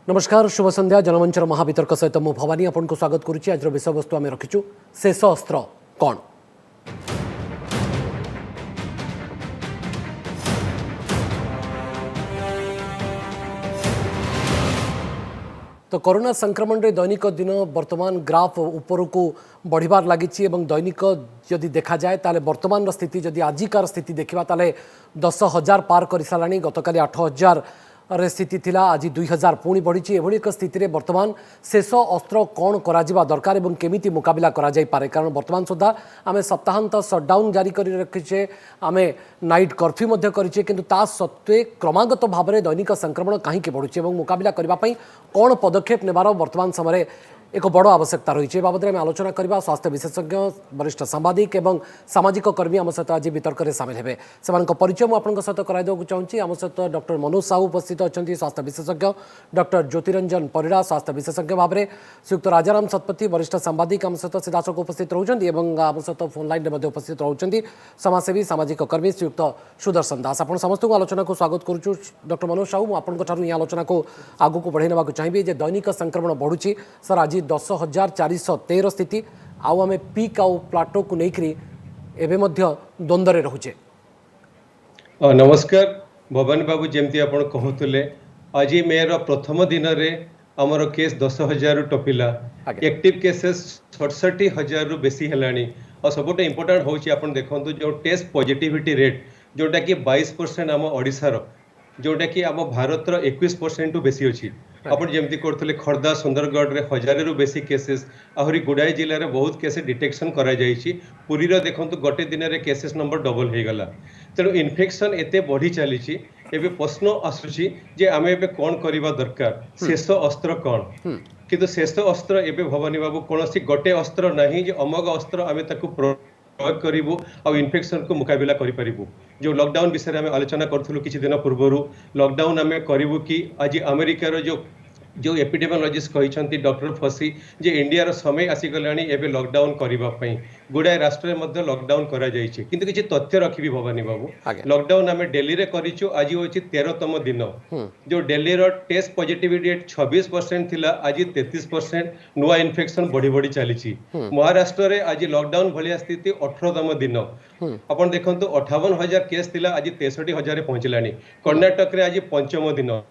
नमस्कार शुभ संध्या जनमंचर महावितर्क सहित मु भवानी आपन को स्वागत करुच्ची। आज विषय वस्तु आम रखीचु शेष अस्त्र कौन। तो कोरोना संक्रमण रे दैनिक दिन वर्तमान ग्राफ ऊपर को बढ़िबार लगी दैनिक जदि देखा जाए ताले वर्तमान स्थिति जदि आजिकार स्थिति देखा ताले 10,000 पार कर साराणी। गतकाली 8,000 रे स्थिति थिला, आज 2,000 पुणी बढ़ी। एभली एक स्थिति रे वर्तमान शेष अस्त्र कौन करा दरकार एवं केमिति मुकाबला करा जाई पारे। कारण वर्तमान सुधा आमे सप्ताहांत सटडाउन जारी कर रखीचे, आमे नाइट कर्फ्यू मध्य करिचे, किंतु ता सत्वे क्रमागत भाव में दैनिक संक्रमण कहीं बढ़ुचे और मुकाबला करने कौन पदक्षेप नेबार वर्तमान समय एक बड़ आवश्यकता रही बाबद में आलोचना करवा। स्वास्थ्य विशेषज्ञ वरिष्ठ सांबादिक एवं सामाजिक कर्मी आम सहित आज वितर्क में सामिल हेबे। से परिचय मुझे सहित कराइदेक चाहूँगी। आम सहित डॉक्टर मनोज साहू उपस्थित अच्छा, स्वास्थ्य विशेषज्ञ, डॉक्टर ज्योतिरंजन परिड़ा स्वास्थ्य विशेषज्ञ भाव में, श्रीयुक्त राजाराम शतपथी वरिष्ठ सांबादिक आम सहित सीधासख उपस्थित रोचंती और आम सहित फोन लाइन में उपस्थित रोचंती समाजसेवी सामाजिक कर्मी श्रीयुक्त सुदर्शन दास। आप समस्त आलोचना को स्वागत करुचु। डॉक्टर मनोज साहू मुझे आलोचना को आगू को बढ़ाई नाक चाहिए जे दैनिक संक्रमण बढ़ुची सर। आज 10,413 स्थिति आउ पीक आउ प्लाटो को लेकर द्वंद्व रोचे। नमस्कार भवानी बाबू, जमती आप कहते आज मे प्रथम दिन रे आमर केस 10,000 टपिला, एक्टिव केसेस 67,000 रु बेसी हेलानी। और सबुठ इम्पोर्टाट हूँ आप देखो जो टेस्ट पॉजिटिविटी रेट जोटा कि 22% आम ओडिशार, जोटा कि आम भारत 21% रु बेसी अच्छी। आपण जमती करते खर्दा सुंदरगढ़ रे 1,000 रु बेसी केसेस, आहरी गुड़ाई जिले में बहुत केस डिटेक्शन करा जाइछि। पुरी रे देखंतु गोटे दिन रे केसेस नंबर डबल हो गला। तेणु इन्फेक्शन एते बढ़ी चली। एबे प्रश्न आसुछि जे आमे एबे कोन करिबा दरकार, शेष अस्त्र कोन। किंतु शेष अस्त्र एबे भवानी बाबू कोनोसी गोटे अस्त्र नाही जे अमग अस्त्र आमे ताकू प्रयोग करूँ और इन्फेक्शन को मुकाबला करूँ। जो लॉकडाउन विषय में आलोचना करूँ किसी दिन पूर्व, लॉकडाउन आम करूँ कि आज अमेरिकार जो एपिडेमियोलॉजिस्ट कहते डॉक्टर फसी जे इंडिया समय आसीगला एवं लॉकडाउन करने गुड़ाए राष्ट्र में लॉकडाउन करा जाइए। किंतु किसी तथ्य रखी भवानी बाबू, लॉकडाउन आम दिल्ली रे करिछु, आज हूँ 13तम दिन। जो दिल्ली रो टेस्ट पॉजिटिविटी रेट 26% थिला, आज 33%। नुआ इन्फेक्शन बढ़ी बढ़ी चली। महाराष्ट्र रे आज लॉकडाउन भलिया स्थिति 18तम दिन। अपन देखंतु 58,000 केस थिला, आज 63,000 पहुंचला। कर्नाटक रे आज 5म दिन,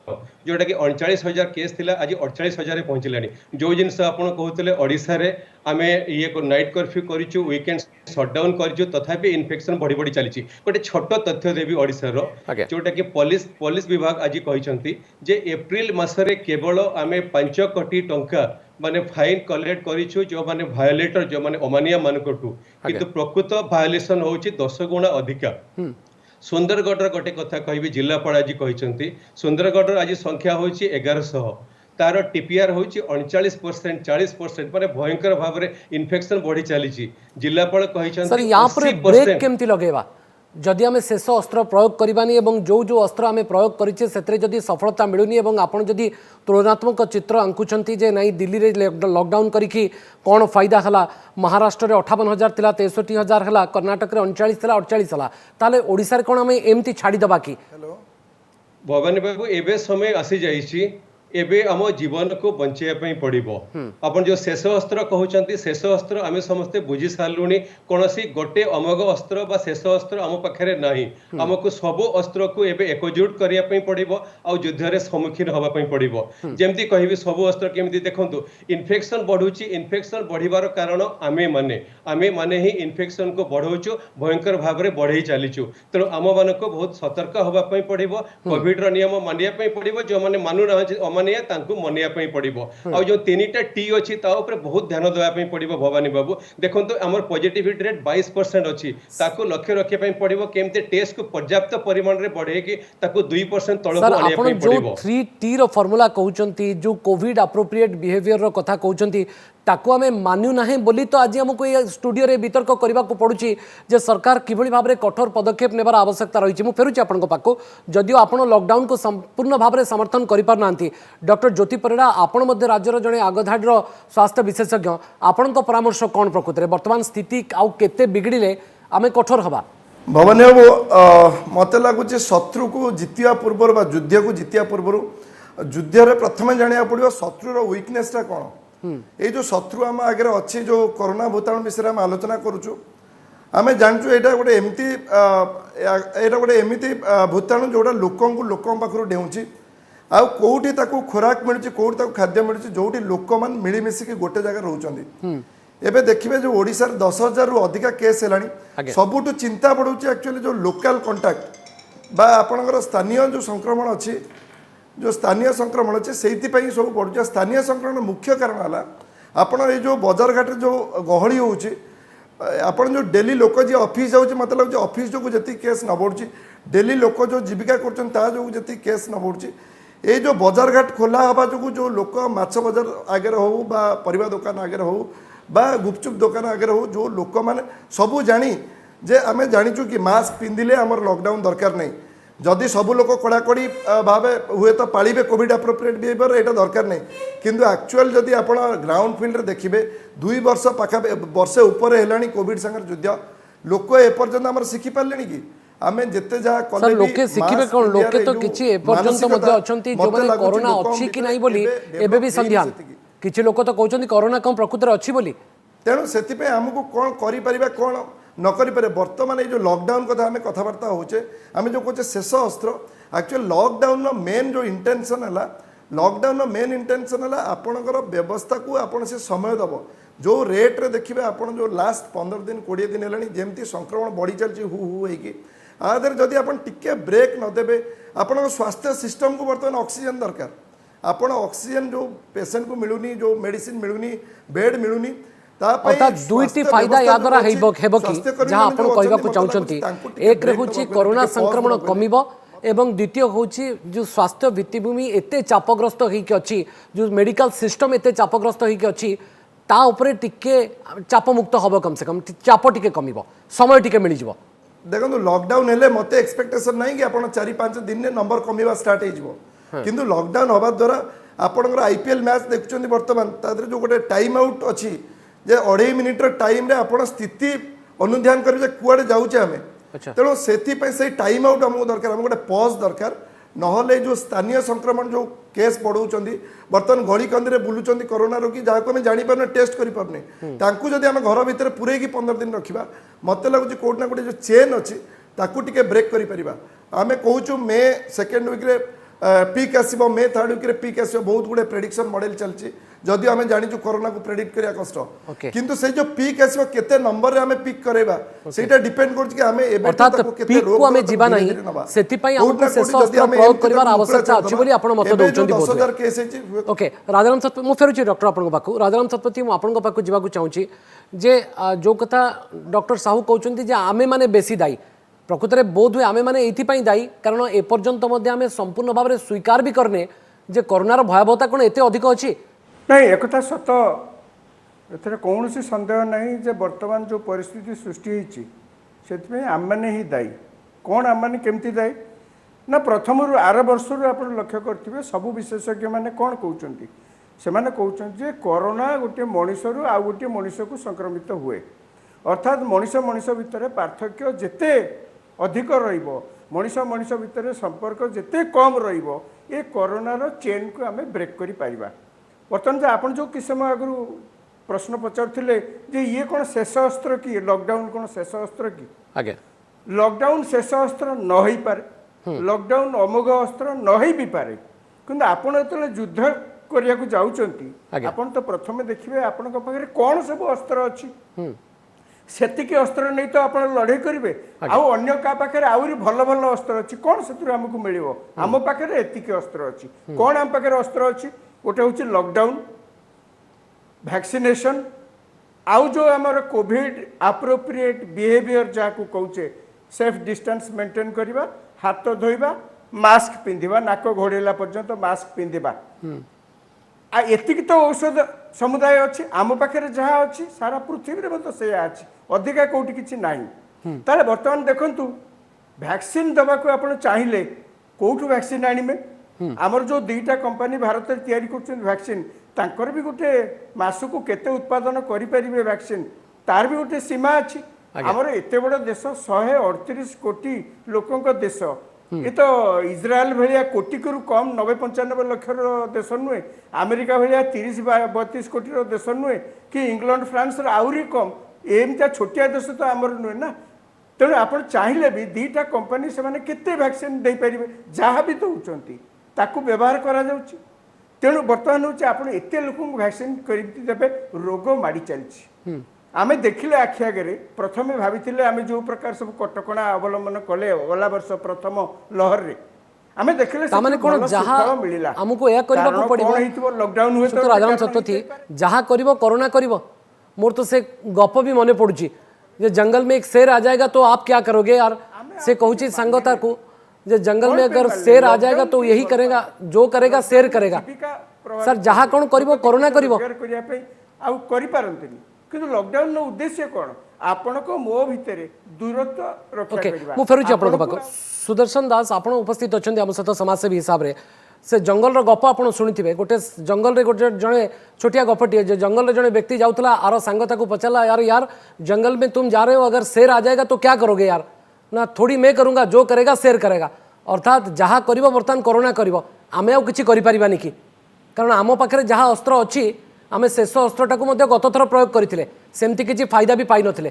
जोटा कि 39,000 केस थिला, आज 48,000 पहुंचला। जो जिनस आपन कहते ओडिशा रे आमे ये नाइट कर्फ्यू करिछु, वीकेंड शटडाउन करिछु, तथापि इन्फेक्शन बढ़ी बढ़ी चली। गोटे छोट तथ्य देवी ओडिशा रो, जोटा कि पुलिस विभाग आज कहचंती जे एप्रिल मासरे केवल आमे 5 कोटी टंका माने फाइन कलेक्ट करिछु जो माने वायोलेटर जो माने अमानिया मानकटू, किंतु प्रकृत वायोलेशन होछि 10 गुणा अधिका। सुंदरगढ़ गोटे कथा कहबी, जिलापाल आज कहचंती सुंदरगढ़ आज संख्या होछि 1100, तार टीपीआर होछि 39%, 40%, माने भयंकर भाव में इन्फेक्शन बढ़ी चली। जिलापाल कहचंती सर यहाँ पर ब्रेक केमती लगेबा जदि आम शेष अस्त्र प्रयोग करवानी और जो जो अस्त्र आम प्रयोग करें से जदि सफलता मिलूनी और आपड़ जदि तुलनात्मक चित्र आंकुचंती जे नहीं दिल्ली रे लॉकडाउन करी कौन फायदा है, महाराष्ट्र में 58,000 थिला 63,000 है, कर्नाटक में 39 थिला 48 है, ताले ओडिशा रे कौन आम एमती छाड़ीदबा कि। भवानी बाबू एबे समय आसी जाइछि, एबे आम जीवन को बचाई पड़ो। अपन जो शेष अस्त्र कहते शेष अस्त्र आम समस्ते बुझी सारूनी, कौन सी गोटे अमोघ अस्त्र बा शेष अस्त्र आम पाखे ना। आमको सब अस्त्र को एबे एकजुट करने पड़ो और युद्ध रे सम्मुखीन होगापी पड़ो। जमती कहि सब अस्त्र केमती देखंतु इन्फेक्शन बढ़ुची, इन्फेक्शन बढ़िबार कारण आमे माने ही इन्फेक्शन को बढ़ाऊचु, भयंकर भाव में बढ़ई चलीचु। तेणु आम मान को बहुत सतर्क होगापी पड़ो, कोविड रो नियम मानिया पड़ो। जो मैंने मानु ना मनिया तांकु मनिया पड़ो। और जो 3टा टी अच्छी बहुत ध्यान देवाई पड़ो। भवानी बाबू देखो आम पॉजिटिविटी रेट 22% अच्छी, ताकू लक्ष्य रखा पड़ो केमते टेस्ट को पर्याप्त परिमाण में बढ़े कि 2% तलक आनिया पड़ो। 3T रो फॉर्मूला कहउचंती, जो कोविड एप्रोप्रिएट बिहेवियर रो कथा कहउचंती, ताकू आमे मान्यु नाही बोली तो आज हमको ये स्टूडियो रे वितर्क करबा को पड़ुची जे सरकार किभली भाव में कठोर पदक्षेप नेबार आवश्यकता रही। मु फेरुची आपन को पाको, जदियो आपण लॉकडाउन को संपूर्ण भाव में समर्थन करि पार नांती, डॉक्टर ज्योति परिड़ा आपण मध्य राज्यर जने आगधाडर स्वास्थ्य विशेषज्ञ, आपण को परामर्श कोन प्रकृति रे वर्तमान स्थिति आउ केते बिगड़िले आमे कठोर हबा। भवन बाबू मत लगुच शत्रु को जितिया पूर्व युद्ध को जितिया पूर्व युद्ध प्रथम जाना पड़ो शत्रुर वीकनेसटा कौन ये जो शत्रु आम आगे अच्छी जो कोरोना भूताणु विषय आम आलोचना करुचु आम जानचु यहाँ गोटे एमती यहाँ गोटे एमती भूताणु जोटा लोक पाखर डेऊँची आउ कौटी खोराक मिलूँ कौटी खाद्य मिलूँ जो लोक मैंने मिलमिशिकी गोटे जगह रोचे एबे देखिए जो ओडिशा 10,000 रु अधिका केस है सबुठ चिंता बढ़ुची एक्चुअली जो लोकल कंटाक्ट बा आपणकर स्थानीय जो संक्रमण अच्छी जो स्थानीय संक्रमण अच्छे से सब बढ़ुचे स्थानीय संक्रमण मुख्य कारण है आपण ये जो बजार घाट जो गहली होची आपण जो डेली लोक जी ऑफिस जाऊँ मतलब जो ऑफिस जो जी केस न बढ़ुची डेली लोक जो जीविका कर जी केस न बढ़ुची ये जो बजार घाट खोला हवा जो जो लोक माछ बजार आगे हो बा परिवा दुकान आगे हो बा गुपचुप दुकान आगे हो जो लोक मैंने सबू जानी जे आम जाचु कि मास्क पिंधिले आमर लॉकडाउन दरकार नहीं जदि सब लोक कड़ाकड़ी भाव हुए तो पालिबे कोविड एप्रोप्रिएट बिहेवियर यहाँ दरकार नहीं किंतु एक्चुअल जदि आप ग्राउंड फील्ड देखिए 2 वर्ष पाखा वर्षे उपर है कोविड संगे युद्ध लोक एपर्यंत आम शिखि पारे कि आम जिते जहाँ सर लोके शिखिबे कोन लोके तो किछि एपर्यंत मध्ये अछंती जो माने कोरोना अछि कि नाही बोली एबे भी संध्यान किछि लोक तो कहउछंती कोरोना कम प्रकृति रे अछि बोली तेणु से आमको कौन करें कौन न करें बर्तमान ये जो लॉकडाउन कथा आम कथबार्ता होचे आम जो कहे शेष अस्त्र एक्चुअल लॉकडाउन मेन जो इंटेंशन है लॉकडाउन मेन इंटेंशन है आपणकर व्यवस्था को आप से समय दब जो रेट रे देखिए आप जो लास्ट 15 दिन 20 दिन है जमी संक्रमण बढ़ी चलती हु होगी आदर जदि आप टिके ब्रेक नदेवे आप स्वास्थ्य सिस्टम को बर्तमान ऑक्सीजन दरकार आपण ऑक्सीजन जो पेशेंट को मिलूनी जो मेडिसिन मिलूनी बेड मिलूनी अर्थात दुईटी फायदा या द्वारा हेबो कि जहाँ आपण कहबाकू चाहउछंती एक रे होची कोरोना संक्रमण कमिबो एवं द्वितीय होची जो स्वास्थ्य भित्तिभूमि एते चापग्रस्त होइके अछि जो मेडिकल सिस्टम एते चापग्रस्त होइके अछि ता ऊपर टिके चाप मुक्त हबो कम से कम चाप टिके कमिबो समय टिके मिलि जिवो देखो लॉकडाउन हेले मते एक्सपेक्टेशन नहीं कि आपण 4-5 दिन ने नंबर कमिबा स्टार्ट हे जिवो किंतु लॉकडाउन हवा द्वारा आपणकर आईपीएल मैच देखुछंती वर्तमान तादरे जो गोटे टाइम आउट अछि जे 2.5 मिनिट टाइम रे आपण स्थिति अनुध्यान करिजे कुआडे जाउचे हमें तेणु से टाइम आउट आमको दरकार आम गोटे पज दरकार नहले जो स्थानीय संक्रमण जो केस बढ़ाऊँ बर्तमान गली कंदी बुलूँ कोरोना रोगी जहाँ को जापर टेस्ट करें जदि आम घर भितर पूरे 15 दिन रखा मत लगुच कौटना गोटे जो चेन अच्छी ताकू टिके ब्रेक करें आम कहूँ मे 2nd वीक्रे पीक आसो मे 3rd वीक्रे पीक आसो बहुत गुड़े प्रेडिक्शन मॉडल चलती जदि आम जाचु कोरोना को प्रेडिक्ट करिया कष्ट किंतु से जो पीक आसो केते नंबर रे आमे पीक करैबा सेटा डिपेंड करछ कि आमे एबे अर्थात पीक को आमे जीवा नहीं सेति पई हमको शेष अस्त्र प्रयोग करिवार आवश्यकता अछि बोली आपण मत दउचंदी बहुत 10,000 केस अछि ओके राजाराम सतपति मु फेरुची डॉक्टर आपण पाखु राजाराम सतपति मु आपण पाखु जीवा चाहूची जे जो कथा डॉक्टर साहू कहउचंदी जे आमे माने बेसी दायी प्रकृत में बोध हुए आमे माने एथि दायी कारण एपर्यंत मध्य आमे संपूर्ण भाव में स्वीकार भी करने जे कोरोनार भयावहता कोन एते अधिक अछि नहीं एक सत ए कौन सन्देह नहीं जे वर्तमान जो परिस्थिति सृष्टि होती से आम मैंने ही दायी कौन आम मैंने केमती दायी ना प्रथम आर वर्ष आप लक्ष्य करेंगे सबू विशेषज्ञ मैंने कौन कहते से मैंने कहते कोरोना गोटे मनीषर आउ गोटे मनीष को संक्रमित हुए अर्थात मनीष मनीष भितर पार्थक्य जिते अधिक रनीष मनीष भितर संपर्क जिते कम रे कोरोनार चेन को आम ब्रेक कर बर्तमान जो आप जो कि समय आगु प्रश्न पचारुले जे ये कौन शेष अस्त्र कि लॉकडाउन कौन शेष अस्त्र कि आगे लॉकडाउन शेष अस्त्र न हो पारे लॉकडाउन अमोघ अस्त्र न हो भी पारे किंतु आपन जो युद्ध करिया को जाउचंती आपन तो प्रथमे देखिबे आपन को पाखरे कौन सब अस्त्र अछि सेतिके अस्त्र नहीं तो आप लड़े करेंगे आउ अन्य का पाखे आहरी भल भल अस्त्र अच्छी कौन से आमको मिल आम पाखे एतिक अस्त्र अच्छी कौन आम पाखे अस्त्र अच्छी गोटे हूँ लॉकडाउन वैक्सीनेशन आउ जो आमर कोविड एप्रोप्रिएट बिहेवियर जहाँ को कौचे सेफ डिस्टेंस मेंटेन करवा हाथ धोइबा मास्क पिंधिबा नाक घोड़ेला पर्यंत मास्क पिंधिबा आ एतिक तो औषध समुदाय अच्छी आम पाखे जहाँ अच्छी सारा पृथ्वी में तो से अच्छी अधिका कौटी किसी ना ताले बर्तमान देखंतु वैक्सीन दबा को आप चाहिए कौटू वैक्सीन आनिबे आमर जो 2टा कंपनी भारत में तैयारी कर वैक्सीन तांकर भी गोटे मासक केते उत्पादन करें वैक्सीन तार भी गोटे सीमा अच्छी आमर एत बड़ देश 138 कोटी लोकों देश ये तो इज्राएल भाया कोटी कु कम 90-95 लाख देश नुहे अमेरिका भाया 30-32 कोटी देश नुहे कि इंग्लैंड फ्रांस आहरी कम एमती छोटिया देश तो आमर नुहे ना तेणु आप चाहिए भी दीटा कंपनी से केते वैक्सीन दे पारे जहाँ भी दौरान ताकू व्यवहार करा जाउछि तेणु बर्तमान हूँ आप एत लोक वैक्सीन करदेवे रोग माड़ी चलछि आमे देखिले आखि आगे प्रथमे भाभी आमे जो प्रकार सब कटकणा अवलंबन कले गला वर्ष प्रथम लहर रे आमे देखिले तामाने कोन जहा मिलिला हमको या करबा पड़िबो लॉकडाउन हुए तो राजाराम सतपथी जहा करिवो कोरोना करिवो मोर तो से गप भी मने पड़ुची जे जंगल में एक शेर आ जाएगा तो आप क्या करोगे यार से कहूची संगता को जे जंगल में अगर शेर आ जाएगा तो यही करेगा जो करेगा शेर करेगा सर जहा कौन करिवो कोरोना करिवो आ करि पारंतनी किंतु लॉकडाउन नो उद्देश्य कोन आपण को मो भितरे दूरत्व रक्षा करिवा मु फेरुची आपण को पाको सुदर्शन दास आपण उपस्थित अछंती हम सहित समाजसेवी हिसाब रे से जंगल रो गप आपण सुनिथिबे गोटे जंगल रे गोटे जणे छोटिया गपटी जे जंगल रे जणे व्यक्ति जाउतला आरो सांगता को पचला यार यार जंगल में तुम जा रहे हो अगर शेर आ जाएगा तो क्या करोगे यार ना थोड़ी मैं करूंगा जो करेगा शेर करेगा अर्थात जहाँ करिवो बर्तमान कोरोना करिवो आमे आ किछि करि परिबानी कि कारण आम पाखरे जहाँ अस्त्र अच्छी आमे शेष अस्त्रटा को मध्य गत थर प्रयोग करथिले सेमति किछि फायदा भी पाई नथिले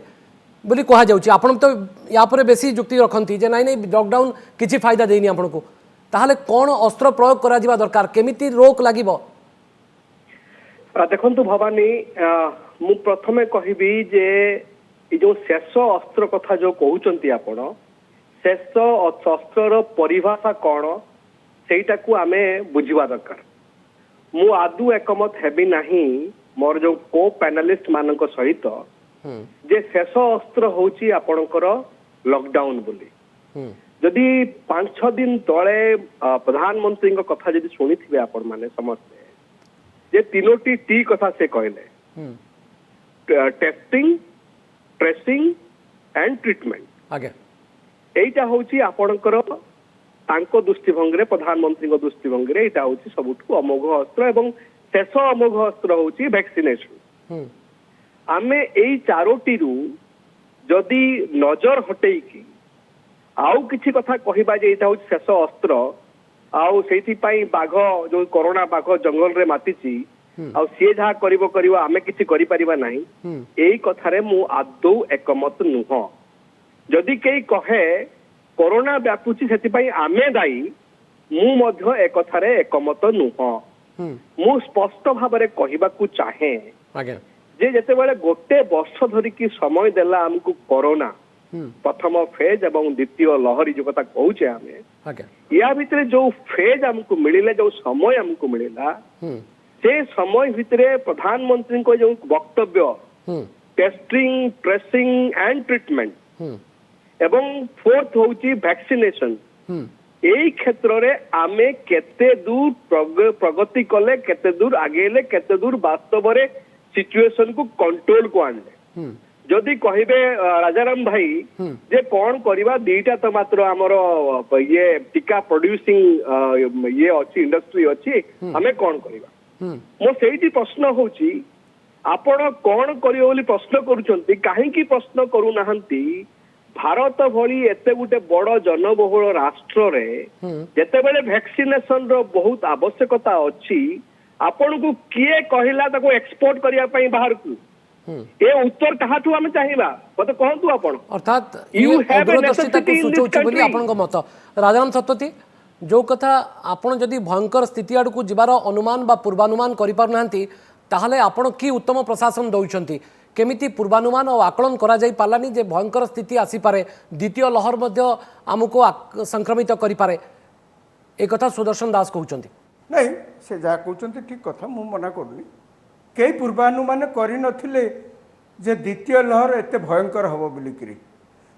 बोली कहा जाउछि आपण तो या परे बेसी जुक्ति रखंती जे नहीं लॉकडाउन किछि फायदा देनी आपण को ताहले कोन अस्त्र प्रयोग करा दिबा दरकार केमिति रोक लागिबो देखंतु भवानी मु प्रथमे कहिबी जे ई जो शेष अस्त्र कथा जो कहउचंती आपण शेष अस्त्रर परिभाषा कौन सेटा को आमे बुझिबा दरकार मु आदु एकमत हेबी नहीं मोर जो को पैनलिस्ट मानक सहित जे शेष अस्त्र होची आपणकर लॉकडाउन बोली जदि 5-6 दिन तले प्रधानमंत्री कथा जदि सुनी थिबे आपण माने समझते जे तीनोटी टी कथा से कहले टेस्टिंग ट्रेसिंग एंड ट्रीटमेंट आगे एटा होची आपणकर तांको दृष्टिभंगी प्रधानमंत्री दृष्टिभंगी एटा होची सबुठु अमोघ अस्त्र एवं शेष अमोघ अस्त्र होची वैक्सीनेशन आमे एई चारोटी रु जदि नजर हटेई की आउ किछि कथा कहिबा जे एटा होची शेष अस्त्र आउ सेठी पई बाघ जो कोरोना बाघ जंगल रे मातिची आउ सी जहा करिवो आमे किछि करि परिबा नाही एई कथारे मु आदौ एकमत नुह जदि कई कहे कोरोना व्यापुची से आमे दायी मु मध्य एक कथारे एकमत नुह मु स्पष्ट भाव में कहवाकू चाहे जे जेतेबेले गोटे वर्ष धरिकी समय देला हमको कोरोना प्रथम फेज एवं द्वितीय लहरी जो कथा कहूचे आमे या भितरे जो फेज हमको मिलिले जो समय हमको मिलिला से समय भितरे प्रधानमंत्री को जो वक्तव्य टेस्टिंग ट्रेसिंग एंड ट्रीटमेंट एवं फोर्थ होची वैक्सीनेशन एई क्षेत्र रे आमे केते दूर प्रगति कले केते दूर आगेले केते दूर वास्तव रे सिचुएशन को कंट्रोल को आनले जदि कहिबे राजाराम भाई जे कोन करबा दीटा तो मात्र हमरो ये टीका प्रोड्यूसिंग ये अछि इंडस्ट्री अछि हमें कोन करबा मो सेठी प्रश्न होची आपण कोन करियो बोली प्रश्न करूचंती काहे की प्रश्न करू नाहंती भारत भली एते गुटे बड़ जनबहुल राष्ट्र रे जेतेबेले वैक्सीनेशन रो बहुत आवश्यकता अछि आपण को किए कहिला ताको एक्सपोर्ट करिया पई बाहर को ए उत्तर कहाठू हम चाहिबा मते कहंतु आपण अर्थात यू हैव अ नेसेसिटी सुचौची बोली आपण को मत राजाराम सतपथी जो कथा आपण जदी भयंकर स्थिति आड़ को जिबार अनुमान बा पूर्वानुमान करि पार नांती ताहले आपण की उत्तम प्रशासन दउछंती केमिति पूर्वानुमान और आकलन करा जाई पालानी जे भयंकर स्थिति आसी पारे द्वितीय लहर मध्य आमको संक्रमित करि पारे एक कथा सुदर्शन दास कहउचंती नहीं से जहाँ कहते ठीक कथा मु मना करूनी कई पूर्वानुमान करि नथिले जे द्वितीय लहर एते भयंकर हबो बोलिकरी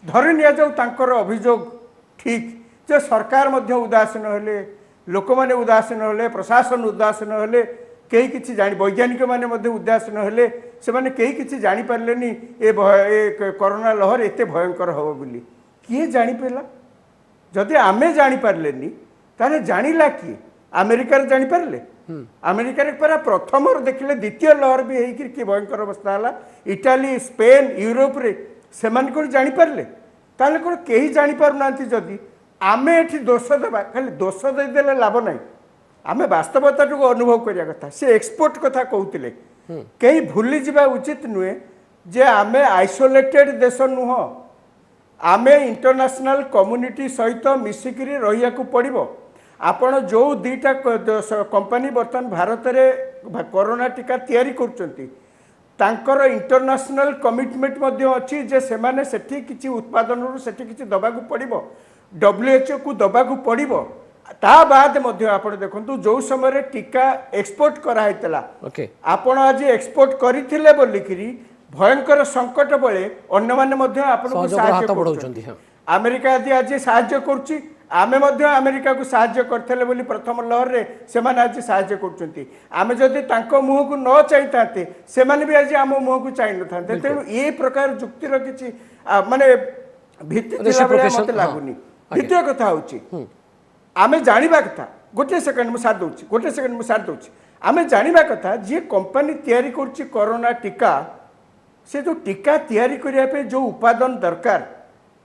धरि निया जाऊ तांकर अभियोग ठीक जे सरकार मध्य उदासीन हेले लोक माने उदासीन हेले प्रशासन उदासीन हेले कई किछि जानि वैज्ञानिक माने मध्य उदासीन हेले से माने कई किछि जानि पारलेनी ए कोरोना लहर एते भयंकर हबो बोली किए जानि पेला जदि आमे जानि पारलेनी ताने जानिला किए अमेरिका जानी पारे अमेरिका परा प्रथम देखिले द्वितीय लहर भी होकर कि भयंकर अवस्था है इटाली स्पेन यूरोप रे से जानी पारे ताले कौन कहीं जानी पारना जदि आमे एठी दोष देबा खाली दोष देदेले लाभ नहीं आमे वास्तवता अनुभव करिया कथा से एक्सपोर्ट कथा कहउतिले कहीं भूली जिबा उचित नुहे जे आमे आइसोलेटेड देश नुह आमे इंटरनेशनल कम्युनिटी सहित मिसिकिरी रहिया को पड़िबो आपण जो दीटा कंपनी बर्तमान भारत में कोरोना टीका तैयारी करचंती तांकर इंटरनेशनल कमिटमेंट मध्य अच्छी जे सेमाने सेठी किछि उत्पादन रु सेठी किछि दबा को पड़िबो WHO को दबा को पड़िबो ता बाद मध्य आपण देखंतु जो समय टीका एक्सपोर्ट करा हैतला ओके आपण आज एक्सपोर्ट करिथिले बोलिकिरी भयंकर संकट बेले अन्य माने मध्य आपण को सहयोग हाथ सहायता बढ़ाउछंती करूछंती अमेरिका आदि आज सहायता करूची आमे मध्य अमेरिका को सहायता करथले बोली प्रथम लहर रे सेमाने आज सहायता करूछंती आमे जदि तांको मुह को न चाहिताते सेमाने भी आज आम मुह को चाहि नथाते तेणु ए प्रकार जुक्तिर किछि माने भित्ति थिला बेले मते लागुनी द्वितीय कथा होची आमे जानिबा कथा गोटे सेकंड मु साथ दोची गोटे सेकंड मु साथ दोची आमे जानिबा कथा जे कंपनी तयारी करची कोरोना टीका से जो टीका तयारी करिया पे जो उत्पादन दरकार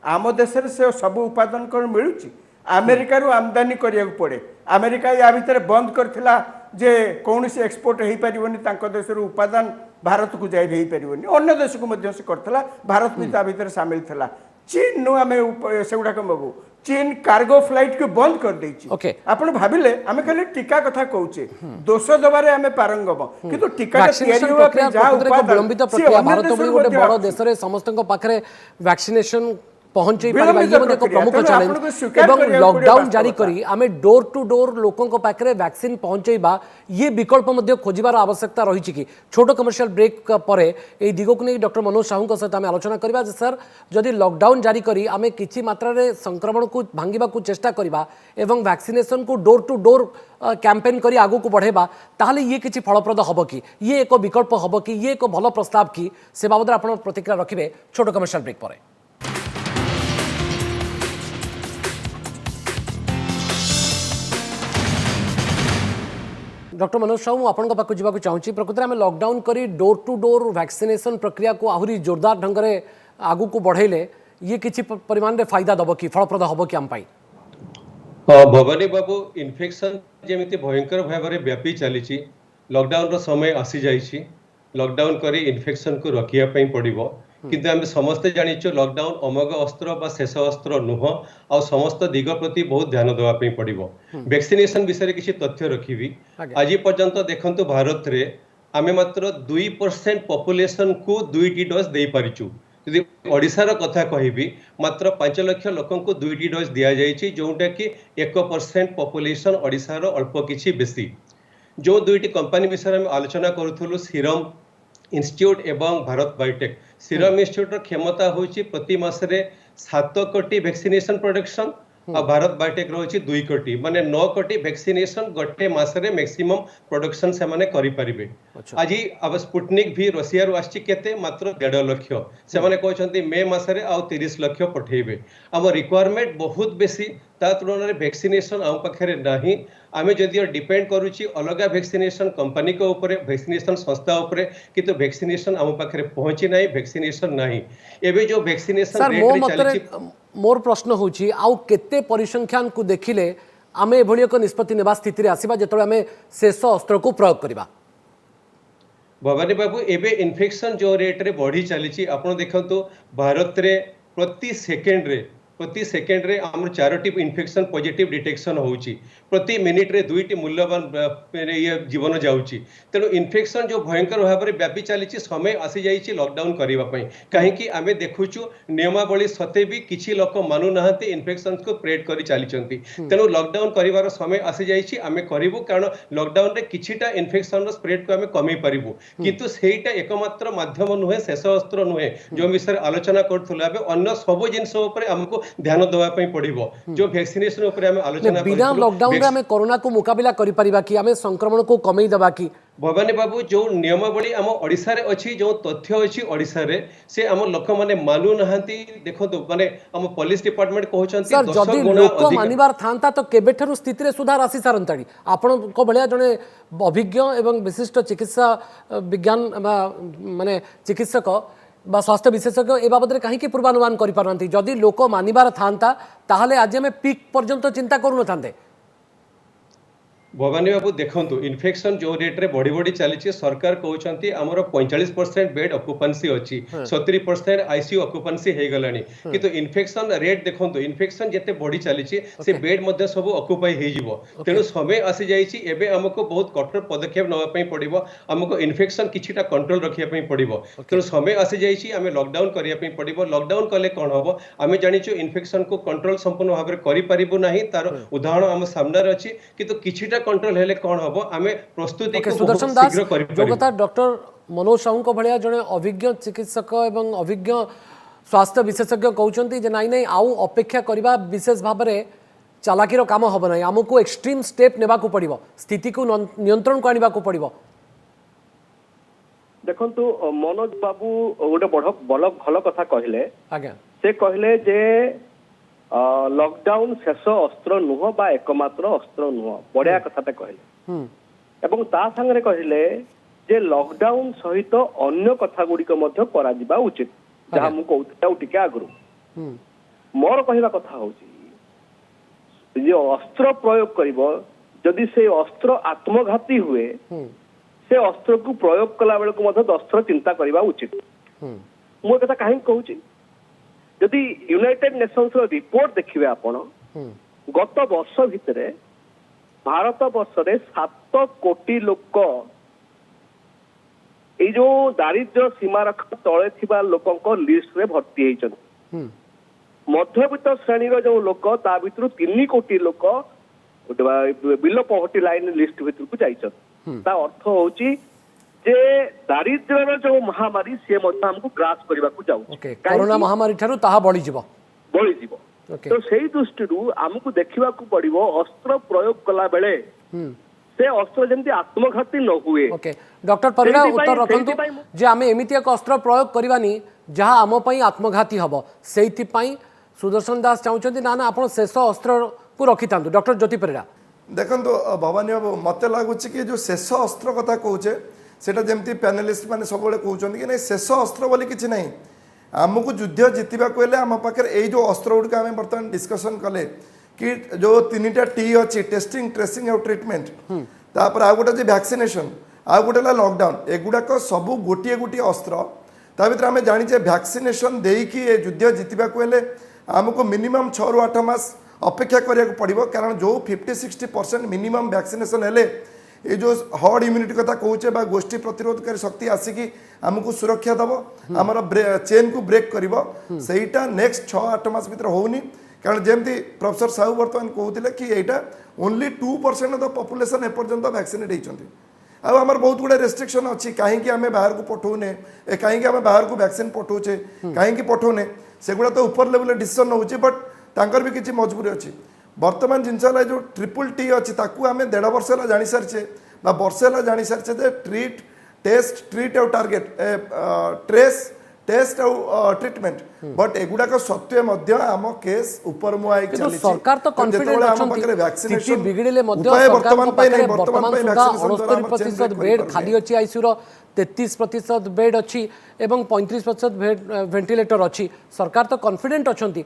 आम देश से सब उत्पादन कर मिलुची अमेरिका रु आमदानी करिया पड़े अमेरिका या भितर बंद करथिला जे कौन से एक्सपोर्ट हो पारिबनी तांको देश रु उत्पादन भारत को जाय हो पारिबनी अन्य देश को मध्य से करथिला भारत भी ता भितर शामिल थिला चीन नु आमे सेगुडा को मगु चीन कार्गो फ्लाइट को बंद कर देछि ओके आपण भाबिले आमे खाली टीका कथा कहूचे दोष दबारे आमे पारंगम किंतु टीका तयारी होवा पे जा उपादान विलंबित प्रक्रिया भारत भली गोटे बड़ देश रे समस्तक पाखरे वैक्सीनेशन पहुंचई पारिबा ये मध्ये एक प्रमुख चैलेंज एवं लॉकडाउन जारी करी आमे डोर टू डोर लोकों को पाखरे वैक्सीन पहुंचईबा ये विकल्प मध्ये खोजिबार आवश्यकता रही कि छोट कमर्शियल ब्रेक परे ए दिगो को नै डॉक्टर मनोज साहू को सहित आमे आलोचना करबा जे सर जदि लॉकडाउन जारी करी आमे किछि मात्रा रे संक्रमण को भांगिबा को चेष्टा करबा एवं वैक्सीनेशन को डोर टू डोर कैंपेन करी आगु को बढ़ेबा ताहले ये किछि फलप्रद हबो कि ये एक विकल्प हबो कि ये एक भलो प्रस्ताव कि से बाबद आपण प्रतिक्रिया रखिबे छोट कमर्शियल ब्रेक परे। डॉक्टर मनोज साहू आपन पाक जावाक चाहूँगी प्रकृति में लॉकडाउन करी डोर टू डोर वैक्सीनेशन प्रक्रिया को आहरी जोरदार ढंग से आगू को बढ़ेले ये किसी परिमाण रे फायदा दब कि फलप्रद हम कि आम पाई भवानी बाबू इन्फेक्शन जेमिति भयंकर भाव में व्यापी चली लॉकडाउन समय आसी जाइए लॉकडाउन करी इन्फेक्शन को रखिया पड़ो किंतु आम समस्ते जानिଛୁ लॉकडाउन अमोघ अस्त्र बा शेष अस्त्र नुह आ समस्त दिग प्रति बहुत ध्यान देवाई पड़ो वैक्सीनेशन विषय किसी तथ्य रखी आज पर्यंत देखंतु भारत रे आमे मात्र 2% पॉपुलेशन को 2टी डोज दे पारिछु यदि ओडिशार कथा कहबी मात्र 5 लाख लोक को 2टी डोज दिया जाइछि जोटा कि 1% पॉपुलेशन ओडिशार अल्प किछि बेसी जो 2टी कंपनी विषय में आलोचना करूथुलु सीरम इंस्टीट्यूट एवं भारत बायोटेक सीरम इंस्टीट्यूट क्षमता होची प्रति मासरे 7 कोटी वैक्सीनेशन प्रोडक्शन और भारत बायोटेक रही 2 कोटी माने 9 कोटी वैक्सीनेशन गोटे मासरे मैक्सिमम प्रोडक्शन से माने करि परिबे आज अब स्पुटनिक भी रशिया रु आछि केते मात्र 1.5 लाख से माने कहछंती मे मासरे आ 30 लाख पठेबे हम रिक्वायरमेंट बहुत बेसी ता तुलन रे वैक्सीनेशन आम पाखरे नाही आमे जदि डिपेंड करूची अलगा वैक्सीनेशन कंपनी को ऊपर वैक्सीनेशन संस्था ऊपर किंतु वैक्सीनेशन आम पाखरे पहुंची नाही वैक्सीनेशन नाही एबे जो वैक्सीनेशन रेट रे चली मोर प्रश्न होची आउ केते परिसंख्यान को देखिले आमे एभली एक निष्पत्ति नेबा स्थिति रे आसीबा जेतोळे आमे शेष अस्त्र को प्रयोग करबा भवानी बाबू एबे इन्फेक्शन जो रेट रे बढ़ी चली आपण देखंतु भारत रे प्रति सेकेंड रे हमर 4टी इन्फेक्शन पॉजिटिव डिटेक्शन होउची प्रति मिनिट रे 2टी मूल्यवान ये जीवन जाउची तेणु इन्फेक्शन जो भयंकर भाव में व्यापी चली समय आसी जाइए लॉकडाउन करने कहीं आमे देखुचु नियमावली सते भी किसी लोक मानु नाहंती इन्फेक्शन को स्प्रेड करी चली तेणु लॉकडाउन करिवार समय आसी जाइए आमे करिवु कारण लॉकडाउन रे किछिटा इन्फेक्शन स्प्रेड को आमे कमी पारिबु किंतु सेहीटा एकमात्र माध्यम नुहे शेष अस्त्र नुहे जो विषय आलोचना करथुला बे अन्य सब जिंस ऊपर हमको ध्यान देवा पड़ो जो वैक्सीनेशन ऊपर आमे आलोचना बिना लॉकडाउन रे हमें कोरोना को मुकाबला करि परिबा कि हमें संक्रमण को कमई दबा कि भवानी बाबू जो नियमावली आम ओडिसा रे अछि जो तथ्य अछि ओडिसा रे से आम लोक माने मानु नाहंती देखंतु माने आम पुलिस डिपार्टमेंट कहउचंती 10 गुना अधिक मानिबार थांता तो केबेठरु स्थिति रे सुधार आसी सारंताडी आपण को भलिया जने अभिज्ञ एवं विशिष्ट चिकित्सा विज्ञान माने चिकित्सक बा स्वास्थ्य विशेषज्ञ ए बाबद कहीं पूर्वानुमान कर जदि लोक मानबार था ताहले आज आम पीक पर्यंत चिंता करूँ था भवानी बाबू देखंतु इन्फेक्शन जो रेट रे बढ़ी बढ़ी चली सरकार कहते आमर 45% बेड ऑक्युपेंसी अच्छी 70% आईसीयू ऑक्युपेंसी हो गलानी किंतु इन्फेक्शन रेट देखंतु इन्फेक्शन जिते बढ़ी चली से बेड मध्य सब ऑक्युपाई हो जिवो तेणु समय आसी जाइछि एबे हमको बहुत कठोर पदक्षेप नवा पई पड़िबो हमको इन्फेक्शन किछिटा कंट्रोल रखिया पई पड़िबो तेणु समय आसी जाइछि आमे लॉकडाउन करिया पई पड़िबो लॉकडाउन कले कोन हबो आमे जानिछु इन्फेक्शन को कंट्रोल संपूर्ण भाबरे करि परिबो नाही तार उदाहरण हम सामने अछि किंतु किछिटा कंट्रोल हेले कोन हबो आमे प्रस्तुति को सुदर्शन दास जो कथा डॉक्टर मनोज साहू को भलिया जने अभिज्ञ चिकित्सक एवं अभिज्ञ स्वास्थ्य विशेषज्ञ कहउचंती जे नाइ नाइ आउ अपेक्षा करबा विशेष भाबरे चालाकीर काम हबो नाही हमको एक्सट्रीम स्टेप नेबा को पड़िबो स्थिति को नियंत्रण को आनिबा को पड़िबो देखंतु मनोज बाबू गोटे बड़ भल कथा कहले आज्ञा से कहले जे लॉकडाउन शेष अस्त्र नुह बा एकमात्र अस्त्र नुह बढ़िया कथाटा कहले एवं ता संगे कहले जे लॉकडाउन सहित अन्य कथा गुड़िक मध्य करा जिबा उचित जहाँ मु कहूँ टिके आगु मोर कहवा कथा होची जे अस्त्र प्रयोग करिवो जदि से अस्त्र आत्मघाती हुए से अस्त्र को प्रयोग कला बेल को मध्य 10 थर चिंता करवा उचित मु कथा कहीं कहूची जदि यूनाइटेड नेशंस रिपोर्ट देखिए आपण गत वर्ष भितर भारत वर्ष रे 7 कोटी लोक ये जो दारिद्र्य सीमारेखा तले थिबा लोकंक लिस्ट रे भर्ती होइछन मध्यवित्त श्रेणीर जो लोक ता भितर 3 कोटी लोक बिलो पॉवर्टी लाइन लिस्ट भितर को जाइछन ता अर्थ होची जे दारिद्र्यर जो महामारी से मध्य हमको ग्रास करबा को जाउ कोरोना महामारी ठारू ताहा बढ़ी जीवो तो सेही दृष्टि हमको देखा पड़ो अस्त्र प्रयोग कला बेले से अस्त्र जमी आत्मघाती न हुए डॉक्टर परिड़ा उत्तर रखंतु जे आमे एमिति एक अस्त्र प्रयोग करवानी जहाँ आम पई आत्मघाती हबो सेइथि पई सुदर्शन दास चाहउछन्ति ना ना आपण शेष अस्त्र को रखितांतु डॉक्टर ज्योति परिड़ा देखंतु भवानी बाबू मते लागुछि कि जो शेष अस्त्र कथा कहूचे सेटा जमती पैनलिस्ट माने सब कहते कि नहीं शेष अस्त्र बोली किसी ना आमको युद्ध जितवा हेले आम पाखे ये जो अस्त्र गुड़िक आम बर्तमान डिस्कसन कले कि जो 3टा टी अच्छी टेस्टिंग ट्रेसिंग और ट्रिटमेंट तापर आ गोटे वैक्सीनेशन आ गोटे लॉकडाउन एगुड़ाक सब गोटे गोटे अस्त्र ता भीतर आम जाचे वैक्सीनेशन देकी युद्ध जितवा हेले आमको मिनिमम 6 ରୁ 8 मास अपेक्षा करिया पड़ो कारण जो 50-60% मिनिमम वैक्सीनेशन हेले ये जो हर्ड इम्यूनिटी कथा कहूचे बा गोष्ठी प्रतिरोधकारी शक्ति आसिकी आमको सुरक्षा दब आमर चेन को ब्रेक करिवो सेटा नेक्स्ट 6-8 मास भीतर होनी कारण जमती प्रोफेसर साहू बर्तमान कहते कि यहाँ ओनली 2% ऑफ द पॉपुलेशन एपर्यंत वैक्सीनेट होती आमर बहुत गुड़ा रेस्ट्रिक्शन अच्छी कहीं आम बाहर को पठाऊने कहीं आम बाहर को वैक्सीन पठाऊे कहीं पठाऊने सेगुड़ा तो ऊपर लेवल डिसीजन होची बट तांकर भी किसी मजबूरी अच्छी वर्तमान जिनस जो ट्रिपल टी अच्छी आम 1.5 वर्ष है जानी सारी वर्षे है जानी सारी ट्रीट टेस्ट ट्रीट और टार्गेट ट्रेस टेस्ट और ट्रीटमेंट बट एगुड़ाक सत्वे आम केस ऊपर मुहाई चली सरकार तो कॉन्फिडेंट अछंती स्थिति बिगड़िले मध्य सरकार 69% बेड खाली अछि आईसीयू रो 33% बेड अच्छी एवं 35% वेंटिलेटर अच्छी सरकार तो कॉन्फिडेंट अछंती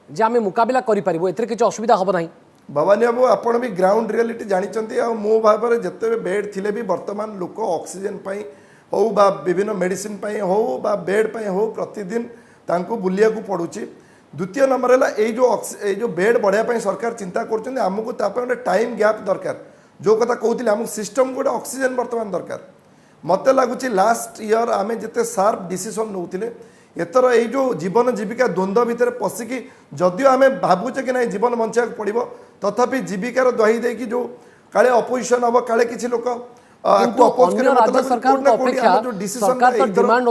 जे आमे मुकाबला करि परिबो एथरे किछ असुविधा हबो नाही भवानी बाबू आपण भी ग्राउंड रियलिटी जानिचंती आ मो भाव में जिते बेड थिले भी वर्तमान लोक ऑक्सीजन पाई हो बा विभिन्न मेडिसिन पाई हो बा बेड पाई हो प्रतिदिन तांको बुलिया को पड़ुची द्वितीय नंबर है जो बेड बढ़ाया सरकार चिंता करछन हमको तापर टाइम गैप दरकार जो कथा कहते आम सिस्टम गोटे ऑक्सीजन वर्तमान दरकार मत लगुच लास्ट ईयर आम जिते शार्प डिसीजन नौते एथर ये जो जीवन जीविका द्वंद्व भितर पशिकी जदियो आम भावुचे कि नहीं जीवन बचा पड़ो तथापि जीविकार दही देकी जो काले अपोजिशन हम काले किसी लोक डिमांड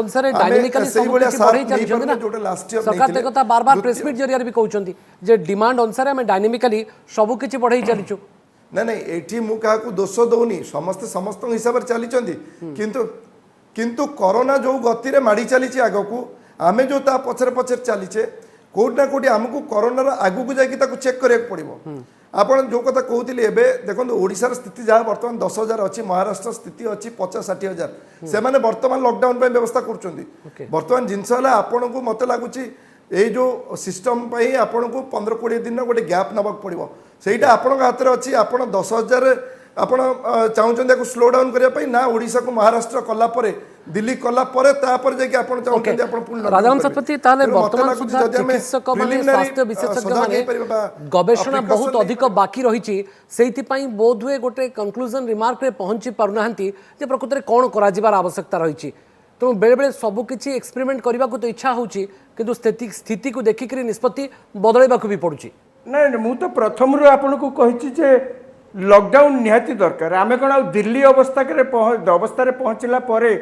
अनुसार डायनामिकली सब किछि बढ़ाई चलीचु ना नहीं एठी मु क्या दोष दौनी समस्ते समस्त हिसाब से चली किंतु कोरोना जो गति रे माड़ी चली आग को आमे जो ता पछर पछर चलीचे कोट ना कोटी आमको कोरोनार आगु को जाकि चेक करिया पड़ो ଆପଣ ଯେଉଁ କଥା କହୁଥିଲେ ଏବେ ଦେଖନ୍ତୁ ଓଡ଼ିଶାର ସ୍ଥିତି ଯାହା ବର୍ତ୍ତମାନ 10,000 ଅଛି, ମହାରାଷ୍ଟ୍ର ସ୍ଥିତି ଅଛି 50-60,000। ସେମାନେ ବର୍ତ୍ତମାନ ଲକଡାଉନ ପାଇଁ ବ୍ୟବସ୍ଥା କରୁଛନ୍ତି। ବର୍ତ୍ତମାନ ଜିନିଷ ହେଲା ଆପଣଙ୍କୁ ମତେ ଲାଗୁଛି ଏଇ ଯେଉଁ ସିଷ୍ଟମ ପାଇଁ ଆପଣଙ୍କୁ 15-20 ଦିନ ଗୋଟେ ଗ୍ୟାପ୍ ନେବାକୁ ପଡ଼ିବ। ସେଇଟା ଆପଣଙ୍କ ହାତରେ ଅଛି। ଆପଣ 10,000 ଆପଣ ଚାହୁଁଛନ୍ତି ତାକୁ ସ୍ଲୋ ଡାଉନ୍ କରିବା ପାଇଁ ନା ଓଡ଼ିଶାକୁ ମହାରାଷ୍ଟ୍ର କଲା ପରେ ଦିଲ୍ଲୀ କଲା ପରେ ତାପରେ ଯାଇକି ଆପଣ ଚାହୁଁଛନ୍ତି ଆପଣ ପୁଣି ରାଜାରାମ ଶତପଥୀ ତାହେଲେ ବର୍ତ୍ତମାନ ସୁଦ୍ଧା ଚିକିତ୍ସକ ମାନେ ସ୍ୱାସ୍ଥ୍ୟ ବିଶେଷଜ୍ଞ ମାନେ ଗବେଷଣା ବହୁତ ଅଧିକ ବାକି ରହିଛି, ସେଇଥିପାଇଁ ବୋଧହୁଏ ଗୋଟେ କନକ୍ଲୁଜନ ରିମାର୍କରେ ପହଞ୍ଚି ପାରୁନାହାନ୍ତି ଯେ ପ୍ରକୃତରେ କ'ଣ କରାଯିବାର ଆବଶ୍ୟକତା ରହିଛି। ତେଣୁ ବେଳେବେଳେ ସବୁକିଛି ଏକ୍ସପେରିମେଣ୍ଟ କରିବାକୁ ତ ଇଚ୍ଛା ହେଉଛି, କିନ୍ତୁ ସ୍ଥିତିକୁ ଦେଖିକରି ନିଷ୍ପତ୍ତି ବଦଳାଇବାକୁ ବି ପଡ଼ୁଛି। ନାଇଁ ମୁଁ ତ ପ୍ରଥମରୁ ଆପଣଙ୍କୁ କହିଛି ଯେ ଲକଡାଉନ ନିହାତି ଦରକାର। ଆମେ କ'ଣ ଆଉ ଦିଲ୍ଲୀ ଅବସ୍ଥାରେ ପହଞ୍ଚିଲା ପରେ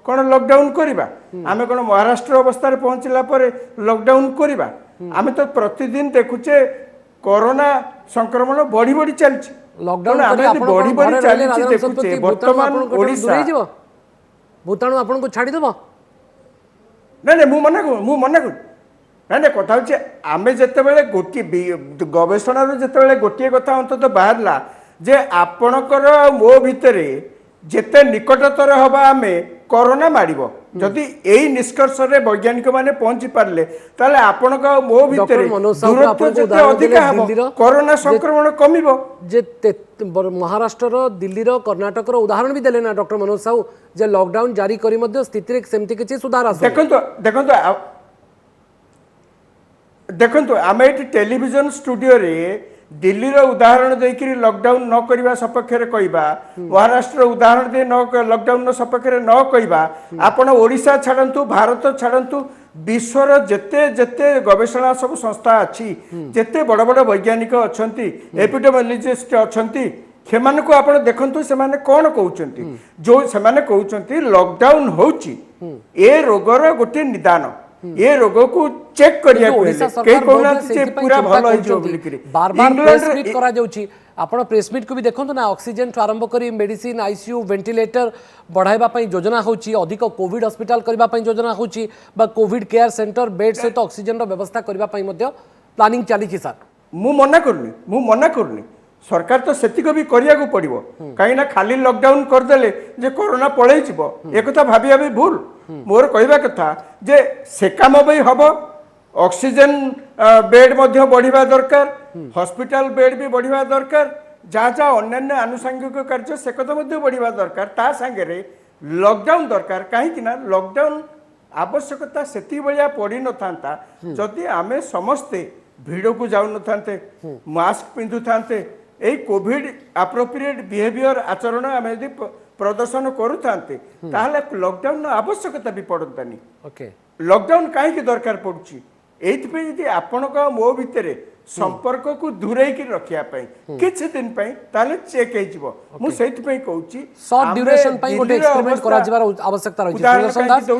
କ'ଣ ଲକଡାଉନ କରିବା? ଆମେ କ'ଣ ମହାରାଷ୍ଟ୍ର ଅବସ୍ଥାରେ ପହଞ୍ଚିଲା ପରେ ଲକଡାଉନ କରିବା? ଆମେ ତ ପ୍ରତିଦିନ ଦେଖୁଛେ କରୋନା ସଂକ୍ରମଣ ବଢି ବଢି ଚାଲିଛି। ଲକଡାଉନ ଆମେ ବଢି ବଢି ଚାଲିଛି ଦେଖୁଛେ ବର୍ତ୍ତମାନ ଓଡ଼ିଶା ଭୂତାଣୁ ଆପଣଙ୍କୁ ଛାଡ଼ିଦେବ? ନାଇଁ ନାଇଁ ମୁଁ ମନା କରୁଛି। ନାଇଁ କଥା ହଉଛି ଆମେ ଯେତେବେଳେ ଗୋଟିଏ ଗବେଷଣାରୁ ଯେତେବେଳେ ଗୋଟିଏ କଥା ଅନ୍ତତଃ ବାହାରିଲା ଯେ ଆପଣଙ୍କର ଆଉ ମୋ ଭିତରେ ଯେତେ ନିକଟତର ହବା ଆମେ କରୋନା ମାଡ଼ିବ। ଯଦି ଏଇ ନିଷ୍କର୍ଷରେ ବୈଜ୍ଞାନିକ ମାନେ ପହଞ୍ଚି ପାରିଲେ ତାହେଲେ ଆପଣଙ୍କ ଆଉ ମୋ ଭିତରେ ଦୂରତ୍ୱ ଯେତେ ଅଧିକା ହେବ କରୋନା ସଂକ୍ରମଣ କମିବ। ଯେ ମହାରାଷ୍ଟ୍ରର, ଦିଲ୍ଲୀର, କର୍ଣ୍ଣାଟକର ଉଦାହରଣ ବି ଦେଲେ ନା ଡକ୍ଟର ମନୋଜ ସାହୁ, ଯେ ଲକଡାଉନ ଜାରି କରି ମଧ୍ୟ ସ୍ଥିତିରେ ସେମିତି କିଛି ସୁଧାର ଆସୁନି। ଦେଖନ୍ତୁ ଆମେ ଏଠି ଟେଲିଭିଜନ ଷ୍ଟୁଡିଓରେ ଦିଲ୍ଲୀର ଉଦାହରଣ ଦେଇକି ଲକଡାଉନ ନ କରିବା ସପକ୍ଷରେ କହିବା, ମହାରାଷ୍ଟ୍ର ଉଦାହରଣ ଦେଇ ଲକଡାଉନ ସପକ୍ଷରେ ନ କହିବା, ଆପଣ ଓଡ଼ିଶା ଛାଡ଼ନ୍ତୁ, ଭାରତ ଛାଡ଼ନ୍ତୁ, ବିଶ୍ୱର ଯେତେ ଯେତେ ଗବେଷଣା ସବୁ ସଂସ୍ଥା ଅଛି, ଯେତେ ବଡ଼ ବଡ଼ ବୈଜ୍ଞାନିକ ଅଛନ୍ତି, ଏପିଡେମିଓଲୋଜିଷ୍ଟ ଅଛନ୍ତି, ସେମାନଙ୍କୁ ଆପଣ ଦେଖନ୍ତୁ ସେମାନେ କ'ଣ କହୁଛନ୍ତି। ଯେଉଁ ସେମାନେ କହୁଛନ୍ତି ଲକଡାଉନ ହେଉଛି ଏ ରୋଗର ଗୋଟେ ନିଦାନ, ଏ ରୋଗକୁ ଚେକ୍ କରିବାକୁ ଆପଣ ପ୍ରେସମିଟ୍ को भी देखो ना, ऑक्सीजन ठू आरंभ करी मेडिसिन, आईसीयू, वेंटिलेटर बढ़ाइबा पई योजना होची, अधिक कोविड हॉस्पिटल करबा पई योजना होची, बा कोविड केयर सेंटर बेड सहित ऑक्सीजन रो व्यवस्था करबा पई मध्ये प्लानिंग चली छी सर। मु मना करनी सरकार तो सेतिक भी करिया को पड़िबो, कहीं ना खाली लॉकडाउन कर देले जे कोरोना पळै जिवो ए कथा भाबिया भी भूल। मोर कहबा कथा जे से काम भी हबो, ऑक्सीजन बेड मध्ये बढ़िबा दरकार, हॉस्पिटल बेड भी बढ़िबा दरकार, जहाँ जहाँ अन्य आनुषंगिक कार्य से कथा मध्ये बढ़िबा दरकार, ता संगे रे लॉकडाउन दरकार। कहीं ना लॉकडाउन आवश्यकता सेति बलिया पड़ी न थांता जदि आमे समस्ते भिड़ को जाऊ न थांते, मास्क पिंधु थांते, ए कोविड एप्रोप्रिएट बिहेवियर आचरण आम यदि प्रदर्शन करूँ ताहले लॉकडाउन आवश्यकता भी पड़तानी। लॉकडाउन कहीं दरकार पड़ुची एइथपे यदि आपण मो भितर संपर्क को दूरेई की रखिया पई किछि दिन पई ताले चेक हे जिवो। मु सेति पई कहूची शॉर्ट ड्यूरेशन पई गोटे एक्सपेरिमेंट करा जिवार आवश्यकता रही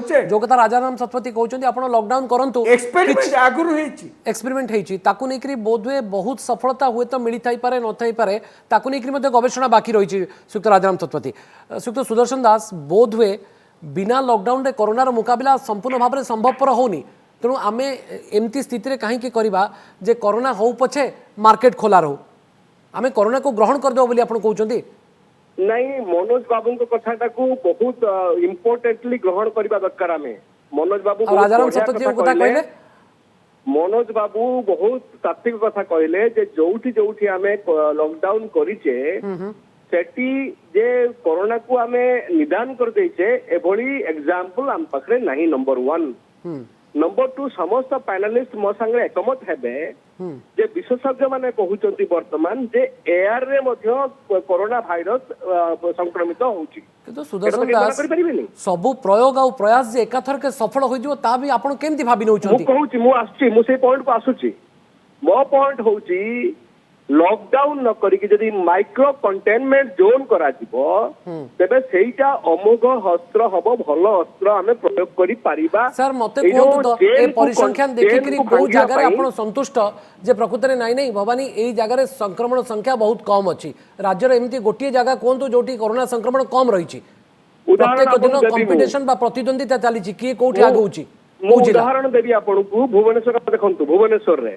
छै। जो कथा राजाराम सतपथी कहउचंदी आपण लॉकडाउन करंतु, एक्सपेरिमेंट आगुरु हेछि, एक्सपेरिमेंट हेछि, ताकु नेकरी बोधवे बहुत सफलता हुए तो मिली थाई पारे न थाई पारे, ताकु नेकरी मध्ये गवेषणा बाकी रही छै। सुक्त राजाराम सतपथी, सुक्त सुदर्शन दास, बोधवे बिना लॉकडाउन रे कोरोना रो मुकाबला संपूर्ण भाव में संभवपर होनी, तेणु आम एमती स्थिति कहीं करवा जे कोरोना हो पछे मार्केट खोला रो, आम कोरोना को ग्रहण करदेव बोली आपण कहउचंदी? नहीं, मनोज बाबू कथा को बहुत इम्पोर्टेंटली ग्रहण करबा दरकार। आम मनोज बाबू राजाराम सतपथी कथा कहले, मनोज बाबू बहुत तात्विक कथा कहले जे जोठी जोठी आम लॉकडाउन करिचे सेठी जे कोरोना को आम निदान कर देचे एभली एग्जांपल आम पाखरे नहीं। नंबर 1, नंबर 2, समस्त पैनलिस्ट मो संगे एकमत हेबे जे विशेषज्ञ माने कहउचंती वर्तमान जे एआर रे मध्ये कोरोना भाइरस संक्रमित होउची। किंतु सुदर्शन दास सबु प्रयोग और प्रयास जे एकाथर के सफल होई जो ता भी आपण केमति भाबी नउचंती? मु कहउची, मु आछी, मु से पॉइंट को आसुची। मो पॉइंट होउची लॉकडाउन न करी जदि माइक्रो कंटेनमेंट जोन करा जिवो तबे सेइटा अमोघ अस्त्र हबो, भलो अस्त्र आमे प्रयोग करी पारिबा। सर मते कोन तो ए परिसंख्यान देखि करी बहु जगह रे आपण संतुष्ट जे प्रकृति रे नाही भवानी एई जगह रे संक्रमण संख्या बहुत कम अछि, राज्य रे एमती गोटिए जगह कोन तो जोटी कोरोना संक्रमण कम रही छि, प्रत्येक दिन कंपटीशन बा प्रतिद्वंदिता चली छि, किए कोठी आगे होछि। उदाहरण देबी आपण को भुवनेश्वर देखंतु, भुवनेश्वर रे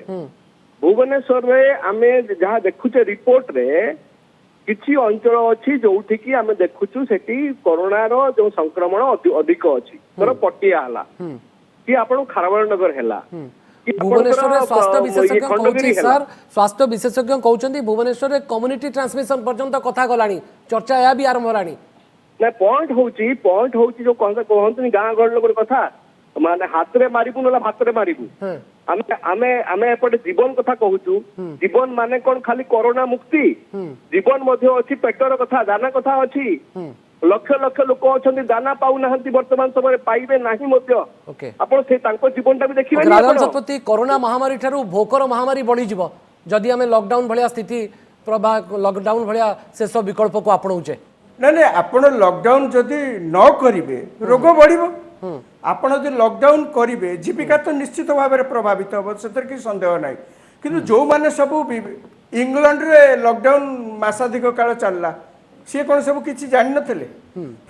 भुवनेश्वर रे आमे जहाँ देखुचे रिपोर्ट रे किछि अंचल अछि जोठी की आमे देखुछु सेठी कोरोना रो जो संक्रमण अधिक अछि तर पटिया हला कि आपण खारबळ नगर हला कि भुवनेश्वर आपणकर, स्वास्थ्य विशेषज्ञ ये कहउछि खंडगिरी हला। सर स्वास्थ्य विशेषज्ञ कहउछन्ती भुवनेश्वर कम्युनिटी ट्रांसमिशन पर्यंत कथा गलानी चर्चा या भी आरंभ हलानी ना पॉइंट होची जो कहतनी गाँ गहल लोक कथा माने हाथ रे मारिबु नला भात रे मारिबु हां आमे आमे आमे एपटे जीवन कथा कहूचु जीवन माने कोन खाली कोरोना मुक्ति जीवन मध्ये अछि पेटर कथा दाना कथा अछि लक्ष लक्ष लोक अछंती दाना पाउ नाहंती वर्तमान समय पाइबे नाही मध्ये ओके आपण से तांको जीवनटा भी देखिबे राजन शतपथी कोरोना महामारी ठारू भोकर महामारी बढ़ी जीव जदि आमे लॉकडाउन भलिया स्थिति प्रभा लॉकडाउन भलिया शेष विकल्प को आपणौचे ना आपण लॉकडाउन जदि न करिवे रोग बढ़िबो आपण जदि लॉकडाउन करिवे जीविका तो निश्चित भाव में प्रभावित हम से कि संदेह ना कि जो मैंने सब इंग्लैंड रे लॉकडाउन मासाधिक काल चलला सी कौन सब किसी जान नथिले